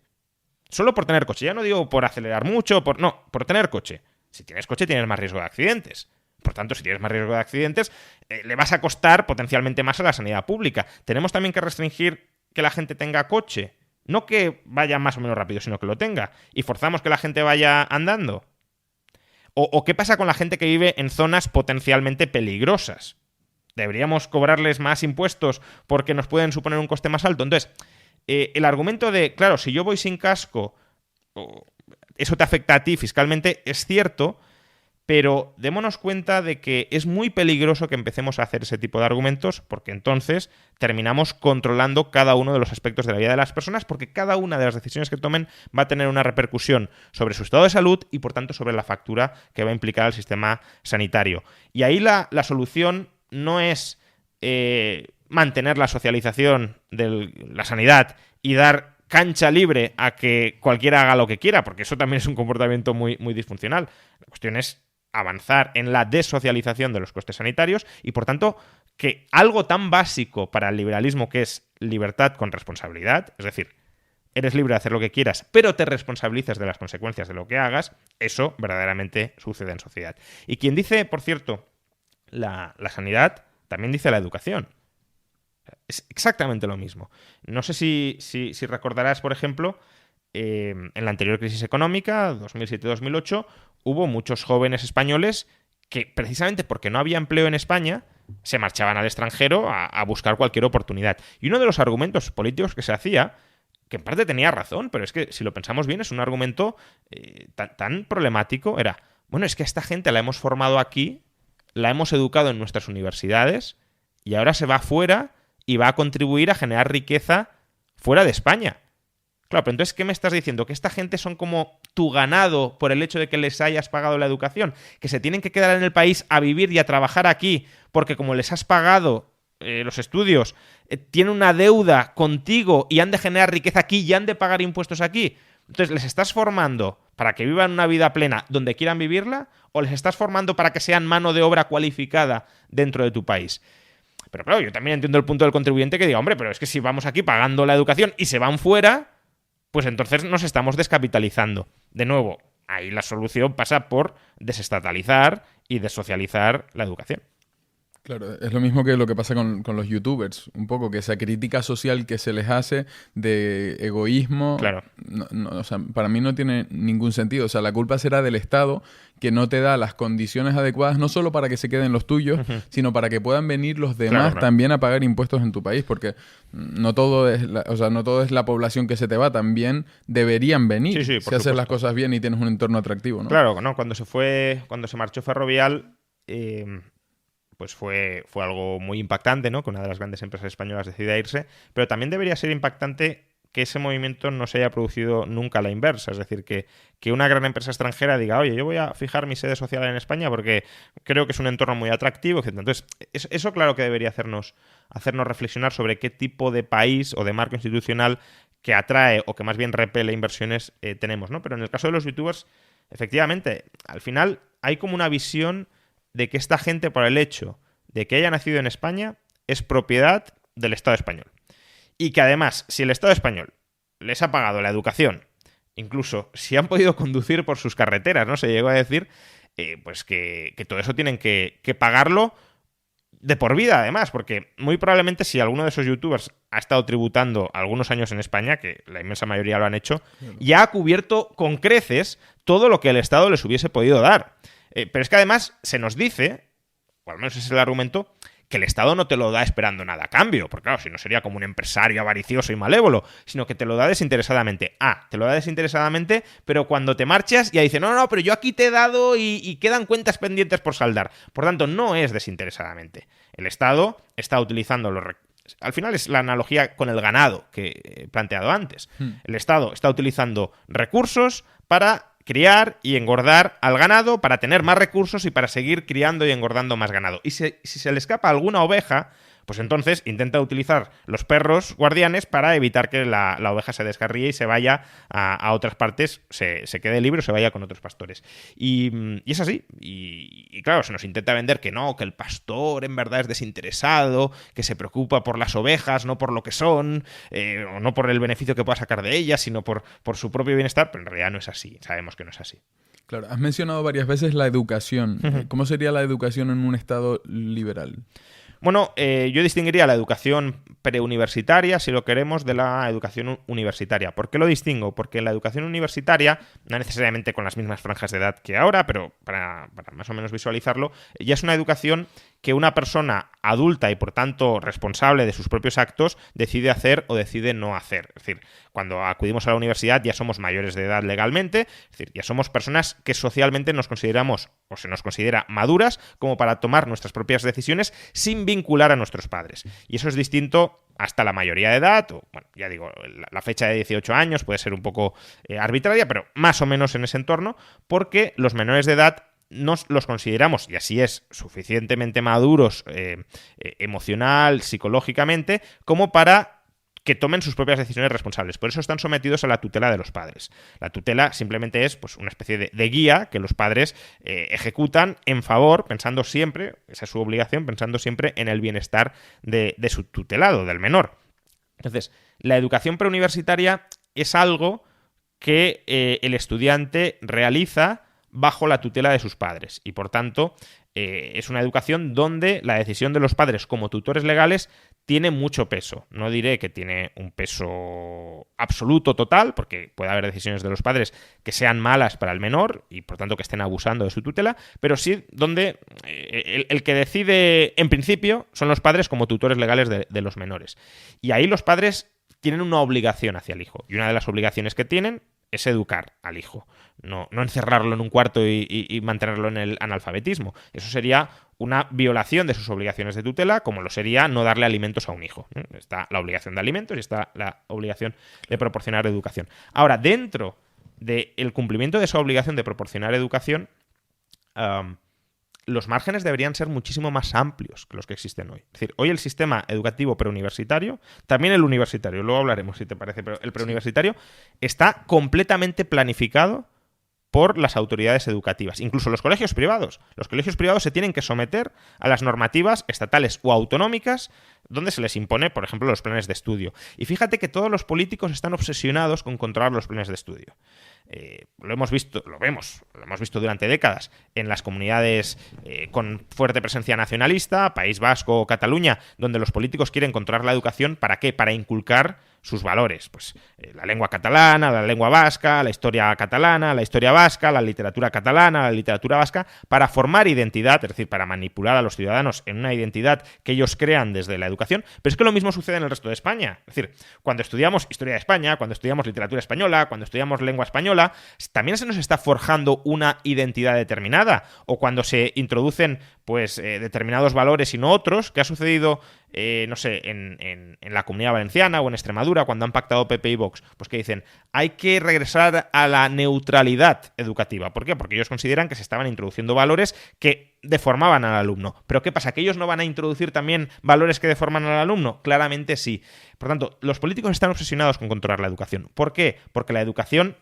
Solo por tener coche. Ya no digo por acelerar mucho, no, por tener coche. Si tienes coche tienes más riesgo de accidentes. Por tanto, si tienes más riesgo de accidentes, le vas a costar potencialmente más a la sanidad pública. Tenemos también que restringir que la gente tenga coche. No que vaya más o menos rápido, sino que lo tenga. Y forzamos que la gente vaya andando. ¿O qué pasa con la gente que vive en zonas potencialmente peligrosas? ¿Deberíamos cobrarles más impuestos porque nos pueden suponer un coste más alto? Entonces, el argumento de, claro, si yo voy sin casco, eso te afecta a ti fiscalmente, es cierto, pero démonos cuenta de que es muy peligroso que empecemos a hacer ese tipo de argumentos, porque entonces terminamos controlando cada uno de los aspectos de la vida de las personas, porque cada una de las decisiones que tomen va a tener una repercusión sobre su estado de salud y, por tanto, sobre la factura que va a implicar al sistema sanitario. Y ahí la solución no es mantener la socialización de la sanidad y dar cancha libre a que cualquiera haga lo que quiera, porque eso también es un comportamiento muy, muy disfuncional. La cuestión es avanzar en la desocialización de los costes sanitarios y, por tanto, que algo tan básico para el liberalismo que es libertad con responsabilidad, es decir, eres libre de hacer lo que quieras, pero te responsabilices de las consecuencias de lo que hagas, eso verdaderamente sucede en sociedad. Y quien dice, por cierto, la sanidad, también dice la educación. Es exactamente lo mismo. No sé si recordarás, por ejemplo, en la anterior crisis económica, 2007-2008, hubo muchos jóvenes españoles que, precisamente porque no había empleo en España, se marchaban al extranjero a buscar cualquier oportunidad. Y uno de los argumentos políticos que se hacía, que en parte tenía razón, pero es que si lo pensamos bien es un argumento tan problemático, era, bueno, es que esta gente la hemos formado aquí, la hemos educado en nuestras universidades y ahora se va fuera y va a contribuir a generar riqueza fuera de España. Claro, pero entonces, ¿qué me estás diciendo? ¿Que esta gente son como tu ganado por el hecho de que les hayas pagado la educación? ¿Que se tienen que quedar en el país a vivir y a trabajar aquí porque como les has pagado los estudios, tienen una deuda contigo y han de generar riqueza aquí y han de pagar impuestos aquí? Entonces, ¿les estás formando para que vivan una vida plena donde quieran vivirla o les estás formando para que sean mano de obra cualificada dentro de tu país? Pero claro, yo también entiendo el punto del contribuyente que diga, hombre, pero es que si vamos aquí pagando la educación y se van fuera, pues entonces nos estamos descapitalizando. De nuevo, ahí la solución pasa por desestatalizar y desocializar la educación. Claro, es lo mismo que lo que pasa con los youtubers, un poco, que esa crítica social que se les hace de egoísmo, claro. O sea, para mí no tiene ningún sentido. O sea, la culpa será del Estado que no te da las condiciones adecuadas, no solo para que se queden los tuyos, sino para que puedan venir los demás también a pagar impuestos en tu país, porque no todo es no todo es la población que se te va, también deberían venir si haces las cosas bien y tienes un entorno atractivo, ¿no? Claro, no, cuando se marchó Ferrovial, pues fue algo muy impactante, ¿no? Que una de las grandes empresas españolas decida irse, pero también debería ser impactante que ese movimiento no se haya producido nunca a la inversa, es decir, que una gran empresa extranjera diga, oye, yo voy a fijar mi sede social en España porque creo que es un entorno muy atractivo, etc. Entonces, eso claro que debería hacernos reflexionar sobre qué tipo de país o de marco institucional que atrae o que más bien repele inversiones tenemos, ¿no? Pero en el caso de los youtubers, efectivamente, al final hay como una visión de que esta gente, por el hecho de que haya nacido en España, es propiedad del Estado español. Y que además, si el Estado español les ha pagado la educación, incluso si han podido conducir por sus carreteras, ¿no? Se llegó a decir pues que todo eso tienen que pagarlo de por vida, además, porque muy probablemente si alguno de esos youtubers ha estado tributando algunos años en España, que la inmensa mayoría lo han hecho, ya ha cubierto con creces todo lo que el Estado les hubiese podido dar. Pero es que además se nos dice, o al menos ese es el argumento, que el Estado no te lo da esperando nada a cambio, porque claro, si no sería como un empresario avaricioso y malévolo, sino que te lo da desinteresadamente. Te lo da desinteresadamente, pero cuando te marchas ya dice, no, pero yo aquí te he dado y quedan cuentas pendientes por saldar. Por tanto, no es desinteresadamente. El Estado está utilizando los recursos. Al final es la analogía con el ganado que he planteado antes. El Estado está utilizando recursos para criar y engordar al ganado, para tener más recursos y para seguir criando y engordando más ganado. Y si se le escapa alguna oveja, pues entonces intenta utilizar los perros guardianes para evitar que la oveja se descarríe y se vaya a otras partes, se quede libre o se vaya con otros pastores. Y es así. Y claro, se nos intenta vender que no, que el pastor en verdad es desinteresado, que se preocupa por las ovejas, no por lo que son, o no por el beneficio que pueda sacar de ellas, sino por su propio bienestar, pero en realidad no es así. Sabemos que no es así. Claro, has mencionado varias veces la educación. ¿Cómo sería la educación en un Estado liberal? Bueno, yo distinguiría la educación preuniversitaria, si lo queremos, de la educación universitaria. ¿Por qué lo distingo? Porque la educación universitaria, no necesariamente con las mismas franjas de edad que ahora, pero para más o menos visualizarlo, ya es una educación que una persona adulta y por tanto responsable de sus propios actos decide hacer o decide no hacer. Es decir, cuando acudimos a la universidad ya somos mayores de edad legalmente, es decir, ya somos personas que socialmente nos consideramos o se nos considera maduras como para tomar nuestras propias decisiones sin vincular a nuestros padres. Y eso es distinto hasta la mayoría de edad, o bueno, ya digo, la fecha de 18 años puede ser un poco arbitraria, pero más o menos en ese entorno, porque los menores de edad nos los consideramos, y así es, suficientemente maduros emocional, psicológicamente, como para que tomen sus propias decisiones responsables. Por eso están sometidos a la tutela de los padres. La tutela simplemente es pues, una especie de guía que los padres ejecutan en favor, pensando siempre, esa es su obligación, pensando siempre en el bienestar de su tutelado, del menor. Entonces, la educación preuniversitaria es algo que el estudiante realiza bajo la tutela de sus padres y por tanto es una educación donde la decisión de los padres como tutores legales tiene mucho peso. No diré que tiene un peso absoluto total, porque puede haber decisiones de los padres que sean malas para el menor y por tanto que estén abusando de su tutela, pero sí donde el que decide en principio son los padres como tutores legales de los menores. Y ahí los padres tienen una obligación hacia el hijo y una de las obligaciones que tienen es educar al hijo, no encerrarlo en un cuarto y mantenerlo en el analfabetismo. Eso sería una violación de sus obligaciones de tutela, como lo sería no darle alimentos a un hijo. Está la obligación de alimentos y está la obligación de proporcionar educación. Ahora, dentro del cumplimiento de esa obligación de proporcionar educación, los márgenes deberían ser muchísimo más amplios que los que existen hoy. Es decir, hoy el sistema educativo preuniversitario, también el universitario, luego hablaremos si te parece, pero el preuniversitario está completamente planificado por las autoridades educativas, incluso los colegios privados. Los colegios privados se tienen que someter a las normativas estatales o autonómicas donde se les impone, por ejemplo, los planes de estudio. Y fíjate que todos los políticos están obsesionados con controlar los planes de estudio. Lo hemos visto durante décadas en las comunidades con fuerte presencia nacionalista, País Vasco o Cataluña, donde los políticos quieren controlar la educación. ¿Para qué? Para inculcar sus valores. Pues la lengua catalana, la lengua vasca, la historia catalana, la historia vasca, la literatura catalana, la literatura vasca, para formar identidad, es decir, para manipular a los ciudadanos en una identidad que ellos crean desde la educación. Pero es que lo mismo sucede en el resto de España. Es decir, cuando estudiamos historia de España, cuando estudiamos literatura española, cuando estudiamos lengua española, también se nos está forjando una identidad determinada. O cuando se introducen pues determinados valores y no otros, que ha sucedido no sé, en la Comunidad Valenciana o en Extremadura, cuando han pactado PP y Vox, pues que dicen, hay que regresar a la neutralidad educativa. ¿Por qué? Porque ellos consideran que se estaban introduciendo valores que deformaban al alumno. ¿Pero qué pasa? ¿Que ellos no van a introducir también valores que deforman al alumno? Claramente sí. Por tanto, los políticos están obsesionados con controlar la educación. ¿Por qué? Porque la educación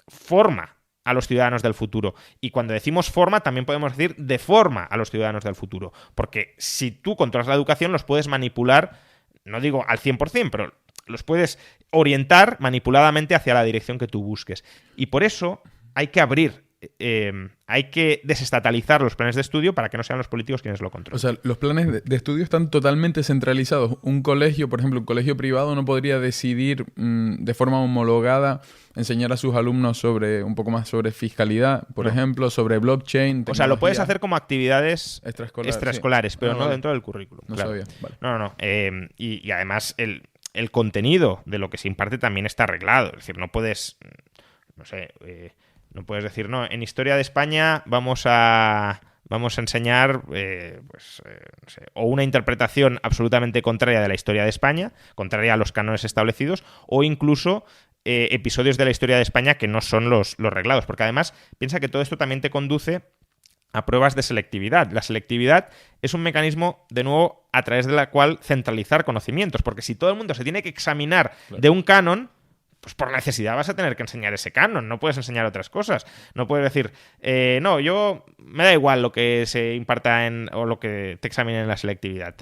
forma a los ciudadanos del futuro. Y cuando decimos forma, también podemos decir de forma a los ciudadanos del futuro. Porque si tú controlas la educación, los puedes manipular, no digo al 100%, pero los puedes orientar manipuladamente hacia la dirección que tú busques. Y por eso hay que abrir, hay que desestatalizar los planes de estudio para que no sean los políticos quienes lo controlen. O sea, los planes de estudio están totalmente centralizados. Un colegio, por ejemplo, un colegio privado no podría decidir de forma homologada enseñar a sus alumnos un poco más sobre fiscalidad, por ejemplo, sobre blockchain. O sea, lo puedes hacer como actividades extraescolares, sí. pero no dentro del currículum. No claro. sabía. Vale. No. Y además el contenido de lo que se imparte también está arreglado. Es decir, no puedes, no sé, no puedes decir, no, en Historia de España vamos a enseñar no sé, o una interpretación absolutamente contraria de la historia de España, contraria a los cánones establecidos, o incluso episodios de la historia de España que no son los reglados. Porque además, piensa que todo esto también te conduce a pruebas de selectividad. La selectividad es un mecanismo, de nuevo, a través de la cual centralizar conocimientos. Porque si todo el mundo se tiene que examinar de un canon, pues por necesidad vas a tener que enseñar ese canon, no puedes enseñar otras cosas. No puedes decir, no, yo me da igual lo que se imparta o lo que te examinen en la selectividad.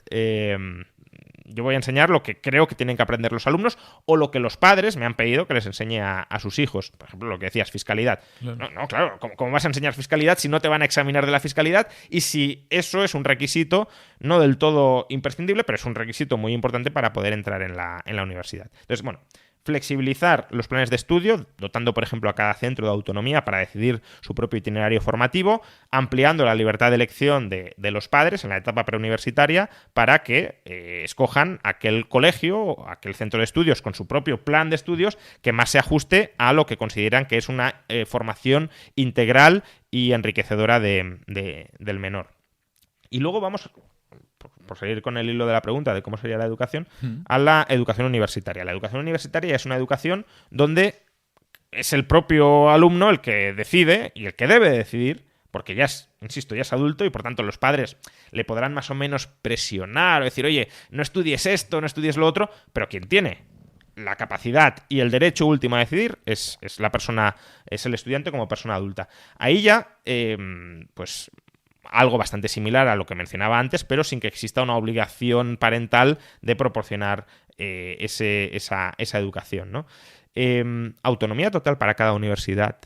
Yo voy a enseñar lo que creo que tienen que aprender los alumnos o lo que los padres me han pedido que les enseñe a sus hijos. Por ejemplo, lo que decías, fiscalidad. Claro. No, claro, ¿cómo vas a enseñar fiscalidad si no te van a examinar de la fiscalidad? Y si eso es un requisito, no del todo imprescindible, pero es un requisito muy importante para poder entrar en la universidad. Entonces, bueno, flexibilizar los planes de estudio, dotando, por ejemplo, a cada centro de autonomía para decidir su propio itinerario formativo, ampliando la libertad de elección de los padres en la etapa preuniversitaria para que escojan aquel colegio o aquel centro de estudios con su propio plan de estudios que más se ajuste a lo que consideran que es una formación integral y enriquecedora del menor. Y luego vamos, por seguir con el hilo de la pregunta de cómo sería la educación, a la educación universitaria. La educación universitaria es una educación donde es el propio alumno el que decide y el que debe decidir, porque ya es, insisto, ya es adulto y por tanto los padres le podrán más o menos presionar o decir, oye, no estudies esto, no estudies lo otro, pero quien tiene la capacidad y el derecho último a decidir es la persona, es el estudiante como persona adulta. Ahí ya, pues algo bastante similar a lo que mencionaba antes, pero sin que exista una obligación parental de proporcionar esa educación, ¿no? Autonomía total para cada universidad,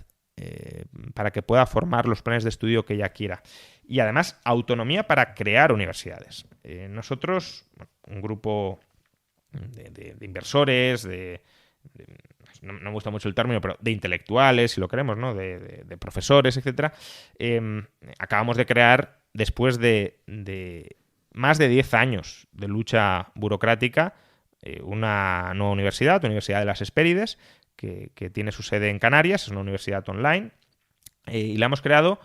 para que pueda formar los planes de estudio que ella quiera. Y además, autonomía para crear universidades. Nosotros, un grupo de inversores, no me gusta mucho el término, pero de intelectuales, si lo queremos, ¿no? De profesores, etcétera, acabamos de crear, después de más de 10 años de lucha burocrática, una nueva universidad, Universidad de las Hespérides, que tiene su sede en Canarias, es una universidad online, y la hemos creado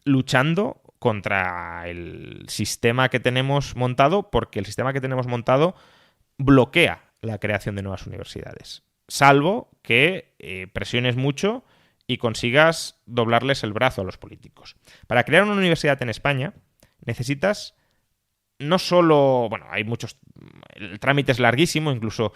luchando contra el sistema que tenemos montado, porque el sistema que tenemos montado bloquea la creación de nuevas universidades, salvo que presiones mucho y consigas doblarles el brazo a los políticos. Para crear una universidad en España necesitas no solo, bueno, hay muchos, el trámite es larguísimo, incluso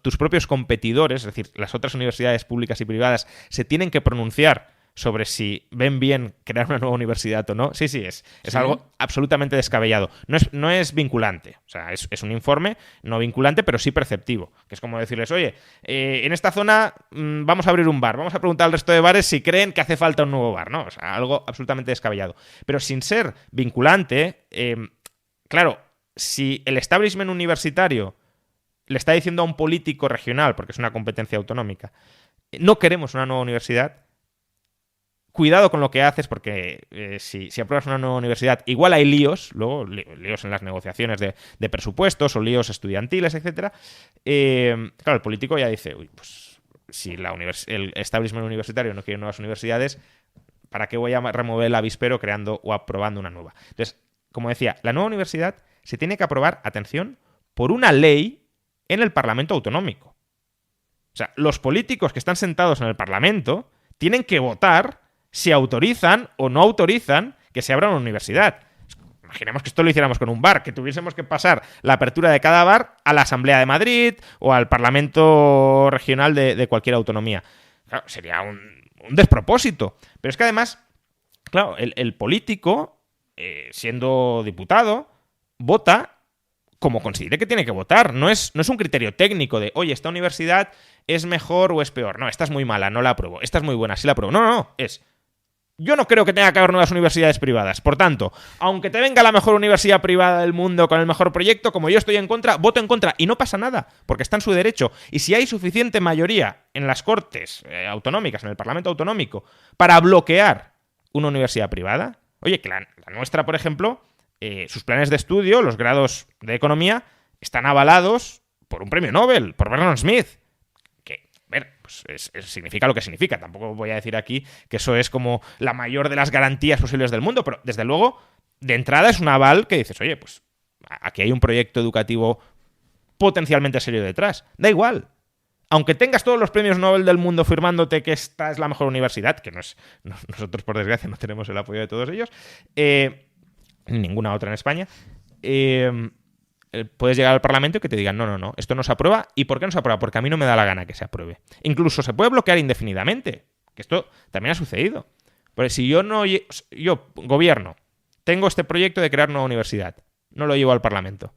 tus propios competidores, es decir, las otras universidades públicas y privadas se tienen que pronunciar sobre si ven bien crear una nueva universidad o no. Sí, es algo absolutamente descabellado. No es vinculante. O sea, es un informe no vinculante, pero sí perceptivo. Que es como decirles, oye, en esta zona vamos a abrir un bar. Vamos a preguntar al resto de bares si creen que hace falta un nuevo bar, ¿no? O sea, algo absolutamente descabellado. Pero sin ser vinculante, claro, si el establishment universitario le está diciendo a un político regional, porque es una competencia autonómica, no queremos una nueva universidad, cuidado con lo que haces, porque si apruebas una nueva universidad, igual hay líos, luego líos en las negociaciones de presupuestos o líos estudiantiles, etcétera. Claro, el político ya dice, uy, pues si el establishment universitario no quiere nuevas universidades, ¿para qué voy a remover el avispero creando o aprobando una nueva? Entonces, como decía, la nueva universidad se tiene que aprobar, atención, por una ley en el Parlamento autonómico. O sea, los políticos que están sentados en el Parlamento tienen que votar si autorizan o no autorizan que se abra una universidad. Imaginemos que esto lo hiciéramos con un bar, que tuviésemos que pasar la apertura de cada bar a la Asamblea de Madrid o al Parlamento regional de cualquier autonomía. claro, sería un despropósito. Pero es que además, claro, el político, siendo diputado, vota como considere que tiene que votar. No es un criterio técnico de, oye, esta universidad es mejor o es peor. No, esta es muy mala, no la apruebo. Esta es muy buena, sí la apruebo. No. Yo no creo que tenga que haber nuevas universidades privadas. Por tanto, aunque te venga la mejor universidad privada del mundo con el mejor proyecto, como yo estoy en contra, voto en contra. Y no pasa nada, porque está en su derecho. Y si hay suficiente mayoría en las Cortes autonómicas, en el Parlamento autonómico, para bloquear una universidad privada, oye, que la nuestra, por ejemplo, sus planes de estudio, los grados de economía, están avalados por un premio Nobel, por Vernon Smith. Pues significa lo que significa. Tampoco voy a decir aquí que eso es como la mayor de las garantías posibles del mundo, pero desde luego, de entrada es un aval que dices, oye, pues aquí hay un proyecto educativo potencialmente serio detrás. Da igual. Aunque tengas todos los premios Nobel del mundo firmándote que esta es la mejor universidad, que nosotros por desgracia no tenemos el apoyo de todos ellos, ni ninguna otra en España, puedes llegar al Parlamento y que te digan, no, esto no se aprueba. ¿Y por qué no se aprueba? Porque a mí no me da la gana que se apruebe. Incluso se puede bloquear indefinidamente, que esto también ha sucedido. Porque si yo gobierno, tengo este proyecto de crear una universidad, no lo llevo al Parlamento.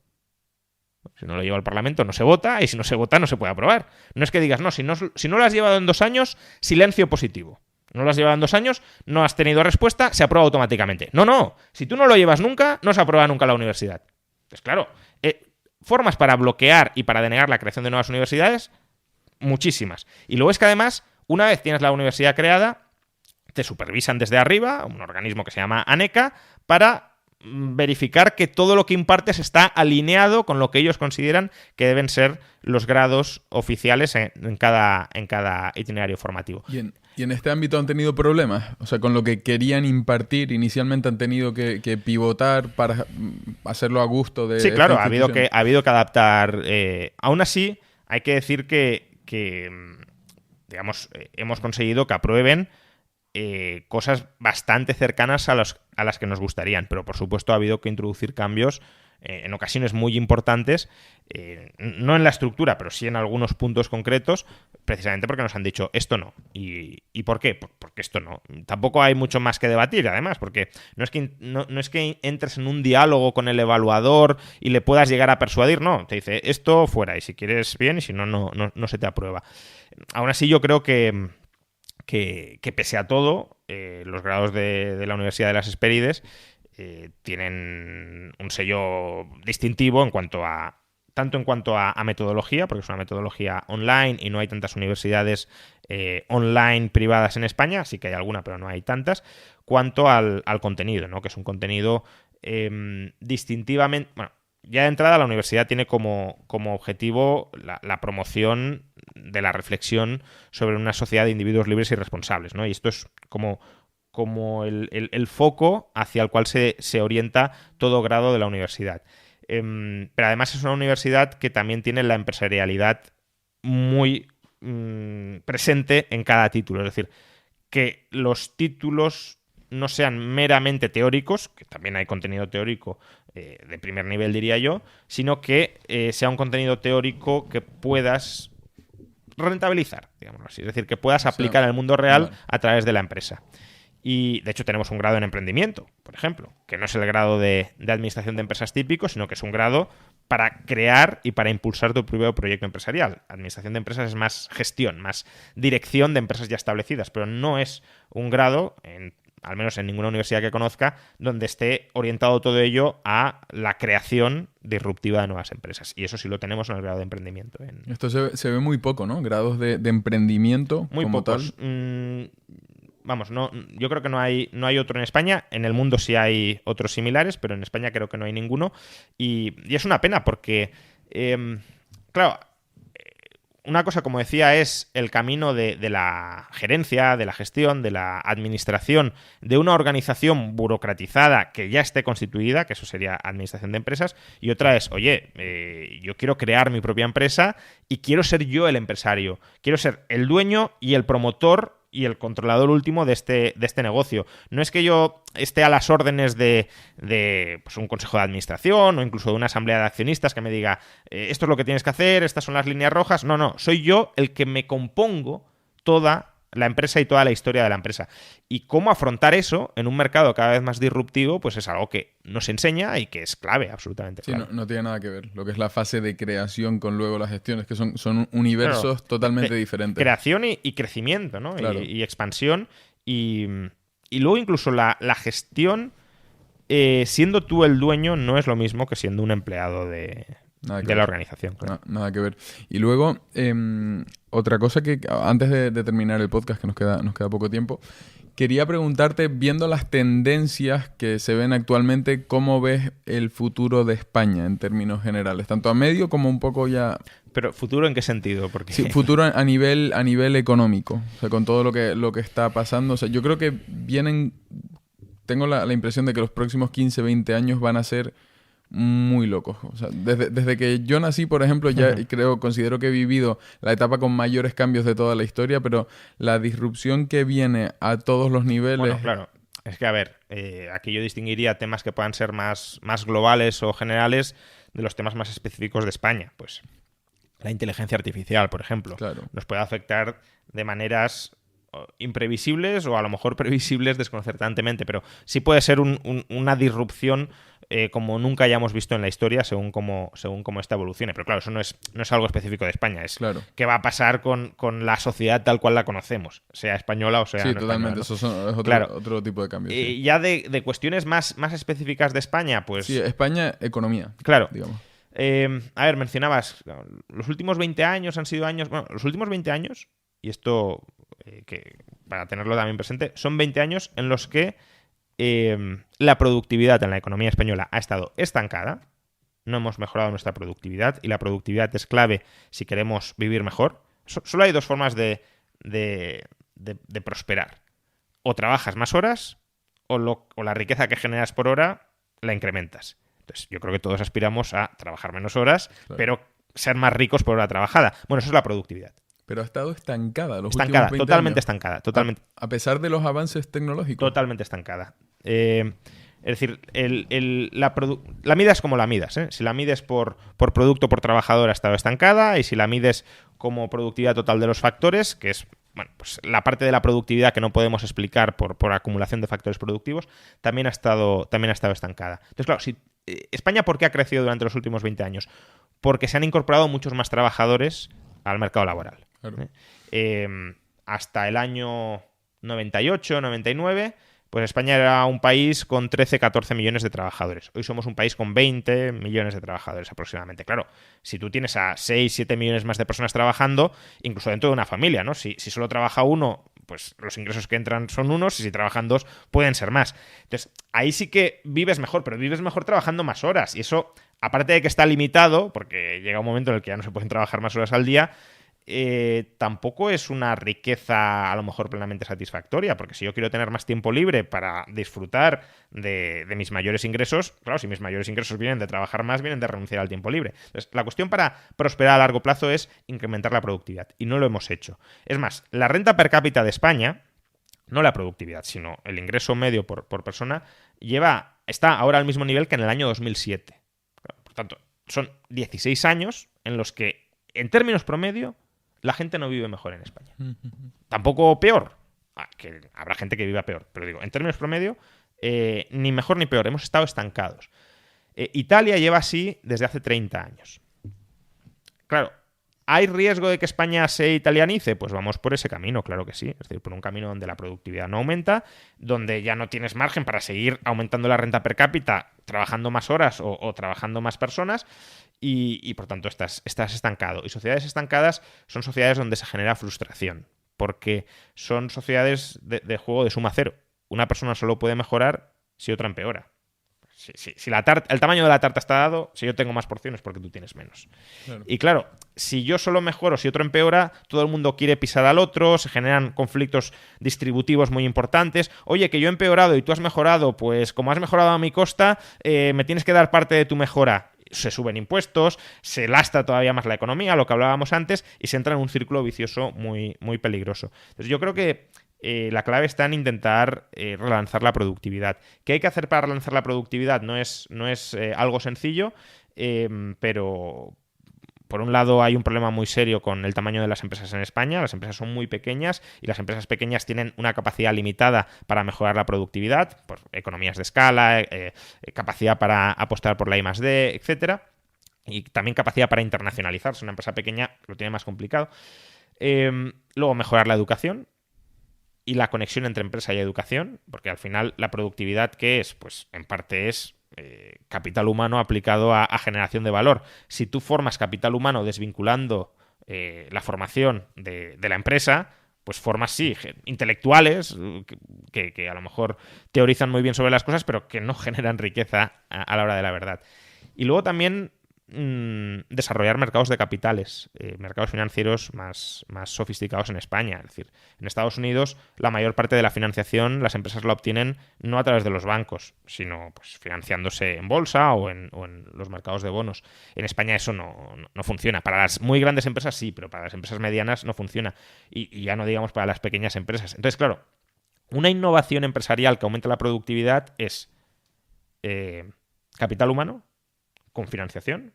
Si no lo llevo al Parlamento no se vota, y si no se vota no se puede aprobar. No es que digas, si no lo has llevado en 2 años, silencio positivo. No lo has llevado en 2 años, no has tenido respuesta, se aprueba automáticamente. No. Si tú no lo llevas nunca, no se aprueba nunca la universidad. Pues claro, formas para bloquear y para denegar la creación de nuevas universidades, muchísimas. Y luego es que además, una vez tienes la universidad creada, te supervisan desde arriba, un organismo que se llama ANECA, para verificar que todo lo que impartes está alineado con lo que ellos consideran que deben ser los grados oficiales en cada itinerario formativo. ¿Y en este ámbito han tenido problemas? O sea, con lo que querían impartir, inicialmente han tenido que pivotar para hacerlo a gusto de... Sí, claro, ha habido que adaptar. Aún así, hay que decir que digamos, hemos conseguido que aprueben cosas bastante cercanas a las que nos gustarían, pero por supuesto ha habido que introducir cambios en ocasiones muy importantes, no en la estructura, pero sí en algunos puntos concretos, precisamente porque nos han dicho esto no. ¿Y por qué? Porque esto no. Tampoco hay mucho más que debatir, además, porque no es que entres en un diálogo con el evaluador y le puedas llegar a persuadir, no. Te dice esto fuera, y si quieres bien, y si no, no se te aprueba. Aún así, yo creo que pese a todo, los grados de la Universidad de las Hespérides tienen un sello distintivo tanto en cuanto a metodología, porque es una metodología online y no hay tantas universidades online privadas en España, sí que hay alguna, pero no hay tantas, cuanto al contenido, ¿no? Que es un contenido distintivamente... Bueno, ya de entrada la universidad tiene como objetivo la promoción de la reflexión sobre una sociedad de individuos libres y responsables, ¿no? Y esto es como el foco hacia el cual se orienta todo grado de la universidad. Pero además es una universidad que también tiene la empresarialidad muy presente en cada título. Es decir, que los títulos no sean meramente teóricos, que también hay contenido teórico de primer nivel, diría yo, sino que sea un contenido teórico que puedas rentabilizar, digámoslo así. Es decir, que puedas aplicar en el mundo real a través de la empresa. Y, de hecho, tenemos un grado en emprendimiento, por ejemplo, que no es el grado de administración de empresas típico, sino que es un grado para crear y para impulsar tu propio proyecto empresarial. Administración de empresas es más gestión, más dirección de empresas ya establecidas, pero no es un grado, al menos en ninguna universidad que conozca, donde esté orientado todo ello a la creación disruptiva de nuevas empresas. Y eso sí lo tenemos en el grado de emprendimiento. Esto se ve muy poco, ¿no? Grados de emprendimiento muy como pocos. Tal. Vamos, yo creo que no hay otro en España. En el mundo sí hay otros similares, pero en España creo que no hay ninguno. Y es una pena porque, claro, una cosa, como decía, es el camino de la gerencia, de la gestión, de la administración, de una organización burocratizada que ya esté constituida, que eso sería administración de empresas, y otra es, oye, yo quiero crear mi propia empresa y quiero ser yo el empresario, quiero ser el dueño y el promotor y el controlador último de este negocio. No es que yo esté a las órdenes de pues, un consejo de administración o incluso de una asamblea de accionistas que me diga esto es lo que tienes que hacer, estas son las líneas rojas. No, soy yo el que me compongo toda la empresa y toda la historia de la empresa. Y cómo afrontar eso en un mercado cada vez más disruptivo, pues es algo que nos enseña y que es clave, absolutamente clave. Sí, no tiene nada que ver. Lo que es la fase de creación con luego las gestiones, que son universos totalmente diferentes. Creación y crecimiento, ¿no? Claro. Y expansión. Y luego incluso la gestión, siendo tú el dueño, no es lo mismo que siendo un empleado de la organización. Claro. Nada que ver. Y luego, otra cosa que antes de terminar el podcast, que nos queda poco tiempo, quería preguntarte, viendo las tendencias que se ven actualmente, ¿cómo ves el futuro de España en términos generales? Tanto a medio como un poco ya... Pero ¿futuro en qué sentido? Porque... Sí, futuro a nivel económico. O sea, con todo lo que está pasando. O sea, yo creo que tengo la impresión de que los próximos 15, 20 años van a ser muy locos. O sea, desde que yo nací, por ejemplo, ya considero que he vivido la etapa con mayores cambios de toda la historia, pero la disrupción que viene a todos los niveles... Bueno, claro. Es que, a ver, aquí yo distinguiría temas que puedan ser más globales o generales de los temas más específicos de España. Pues la inteligencia artificial, por ejemplo, claro, nos puede afectar de maneras imprevisibles o a lo mejor previsibles desconcertantemente, pero sí puede ser una disrupción como nunca hayamos visto en la historia según cómo esta evolucione. Pero claro, eso no es algo específico de España, es claro. qué va a pasar con la sociedad tal cual la conocemos, sea española o sea sí, no totalmente, española, ¿no? Eso es claro. otro tipo de cambios. Sí. Ya de cuestiones más específicas de España, pues... Sí, España, economía. Claro. Digamos. A ver, mencionabas, los últimos 20 años han sido años... Bueno, los últimos 20 años, y esto que para tenerlo también presente, son 20 años en los que la productividad en la economía española ha estado estancada, no hemos mejorado nuestra productividad y la productividad es clave si queremos vivir mejor. Solo hay dos formas de prosperar. O trabajas más horas o la riqueza que generas por hora la incrementas. Entonces, yo creo que todos aspiramos a trabajar menos horas, claro, pero ser más ricos por hora trabajada. Bueno, eso es la productividad. Pero ha estado estancada los estancada, últimos 20 totalmente años. Estancada, totalmente. A pesar de los avances tecnológicos. Totalmente estancada. Es decir, la midas como la midas, ¿eh? Si la mides por producto por trabajador ha estado estancada y si la mides como productividad total de los factores, que es pues la parte de la productividad que no podemos explicar por acumulación de factores productivos, también ha estado estancada. Entonces, claro, España, ¿por qué ha crecido durante los últimos 20 años? Porque se han incorporado muchos más trabajadores al mercado laboral. Claro. Hasta el año 98, 99, pues España era un país con 13, 14 millones de trabajadores. Hoy somos un país con 20 millones de trabajadores aproximadamente. Claro, si tú tienes a 6, 7 millones más de personas trabajando, incluso dentro de una familia, ¿no? Si solo trabaja uno, pues los ingresos que entran son unos, y si trabajan dos, pueden ser más. Entonces, ahí sí que vives mejor, pero vives mejor trabajando más horas. Y eso, aparte de que está limitado, porque llega un momento en el que ya no se pueden trabajar más horas al día, tampoco es una riqueza a lo mejor plenamente satisfactoria, porque si yo quiero tener más tiempo libre para disfrutar de mis mayores ingresos, claro, si mis mayores ingresos vienen de trabajar más, vienen de renunciar al tiempo libre. Entonces, la cuestión para prosperar a largo plazo es incrementar la productividad, y no lo hemos hecho. Es más, la renta per cápita de España, no la productividad, sino el ingreso medio por persona, está ahora al mismo nivel que en el año 2007. Por tanto, son 16 años en los que, en términos promedio, la gente no vive mejor en España. Tampoco peor. Que habrá gente que viva peor. Pero digo, en términos promedio, ni mejor ni peor. Hemos estado estancados. Italia lleva así desde hace 30 años. Claro, ¿hay riesgo de que España se italianice? Pues vamos por ese camino, claro que sí. Es decir, por un camino donde la productividad no aumenta, donde ya no tienes margen para seguir aumentando la renta per cápita, trabajando más horas o trabajando más personas, y por tanto estás estancado. Y sociedades estancadas son sociedades donde se genera frustración, porque son sociedades de juego de suma cero. Una persona solo puede mejorar si otra empeora. Si el tamaño de la tarta está dado, si yo tengo más porciones porque tú tienes menos. Claro. Y claro, si yo solo mejoro, si otro empeora, todo el mundo quiere pisar al otro, se generan conflictos distributivos muy importantes. Oye, que yo he empeorado y tú has mejorado, pues como has mejorado a mi costa, me tienes que dar parte de tu mejora. Se suben impuestos, se lastra todavía más la economía, lo que hablábamos antes, y se entra en un círculo vicioso muy, muy peligroso. Entonces yo creo que la clave está en intentar relanzar la productividad. ¿Qué hay que hacer para relanzar la productividad? No es algo sencillo, pero por un lado hay un problema muy serio con el tamaño de las empresas en España. Las empresas son muy pequeñas y las empresas pequeñas tienen una capacidad limitada para mejorar la productividad, por economías de escala, capacidad para apostar por la I+D, etcétera, y también capacidad para internacionalizarse. Una empresa pequeña lo tiene más complicado. Luego, mejorar la educación y la conexión entre empresa y educación, porque al final la productividad, ¿qué es? Pues en parte es capital humano aplicado a generación de valor. Si tú formas capital humano desvinculando la formación de la empresa, pues formas, sí, intelectuales que a lo mejor teorizan muy bien sobre las cosas, pero que no generan riqueza a la hora de la verdad. Y luego también desarrollar mercados de capitales, mercados financieros más sofisticados en España. Es decir, en Estados Unidos la mayor parte de la financiación las empresas la obtienen no a través de los bancos, sino pues financiándose en bolsa o en los mercados de bonos. En España eso no funciona. Para las muy grandes empresas sí, pero para las empresas medianas no funciona. Y ya no digamos para las pequeñas empresas. Entonces, claro, una innovación empresarial que aumente la productividad es capital humano con financiación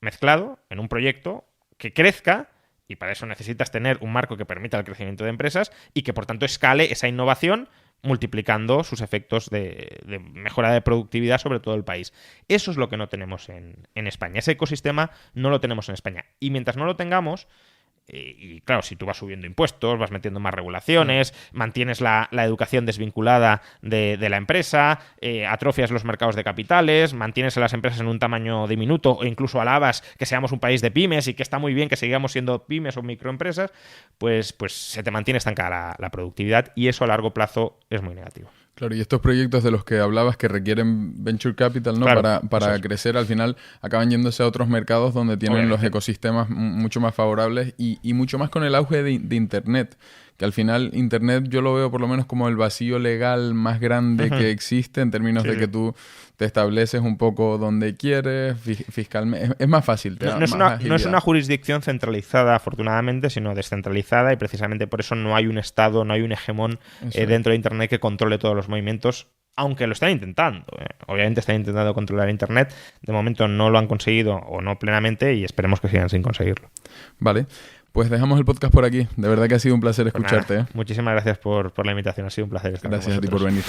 mezclado en un proyecto que crezca, y para eso necesitas tener un marco que permita el crecimiento de empresas y que por tanto escale esa innovación multiplicando sus efectos de mejora de productividad sobre todo el país. Eso es lo que no tenemos en España. Ese ecosistema no lo tenemos en España. Y mientras no lo tengamos, y claro, si tú vas subiendo impuestos, vas metiendo más regulaciones, mantienes la educación desvinculada de la empresa, atrofias los mercados de capitales, mantienes a las empresas en un tamaño diminuto o incluso alabas que seamos un país de pymes y que está muy bien que sigamos siendo pymes o microempresas, pues se te mantiene estancada la productividad y eso a largo plazo es muy negativo. Claro, y estos proyectos de los que hablabas que requieren venture capital, ¿no? Claro, para crecer, al final acaban yéndose a otros mercados donde tienen los ecosistemas mucho más favorables y mucho más con el auge de Internet. Que al final Internet yo lo veo por lo menos como el vacío legal más grande que existe en términos de que tú te estableces un poco donde quieres, fiscalmente. Es más fácil. No es una jurisdicción centralizada, afortunadamente, sino descentralizada y precisamente por eso no hay un Estado, no hay un hegemón dentro de Internet que controle todos los movimientos, aunque lo están intentando. Obviamente están intentando controlar Internet. De momento no lo han conseguido o no plenamente y esperemos que sigan sin conseguirlo. Vale. Pues dejamos el podcast por aquí. De verdad que ha sido un placer escucharte. Muchísimas gracias por la invitación. Ha sido un placer estar con vosotros. Gracias a ti por venir.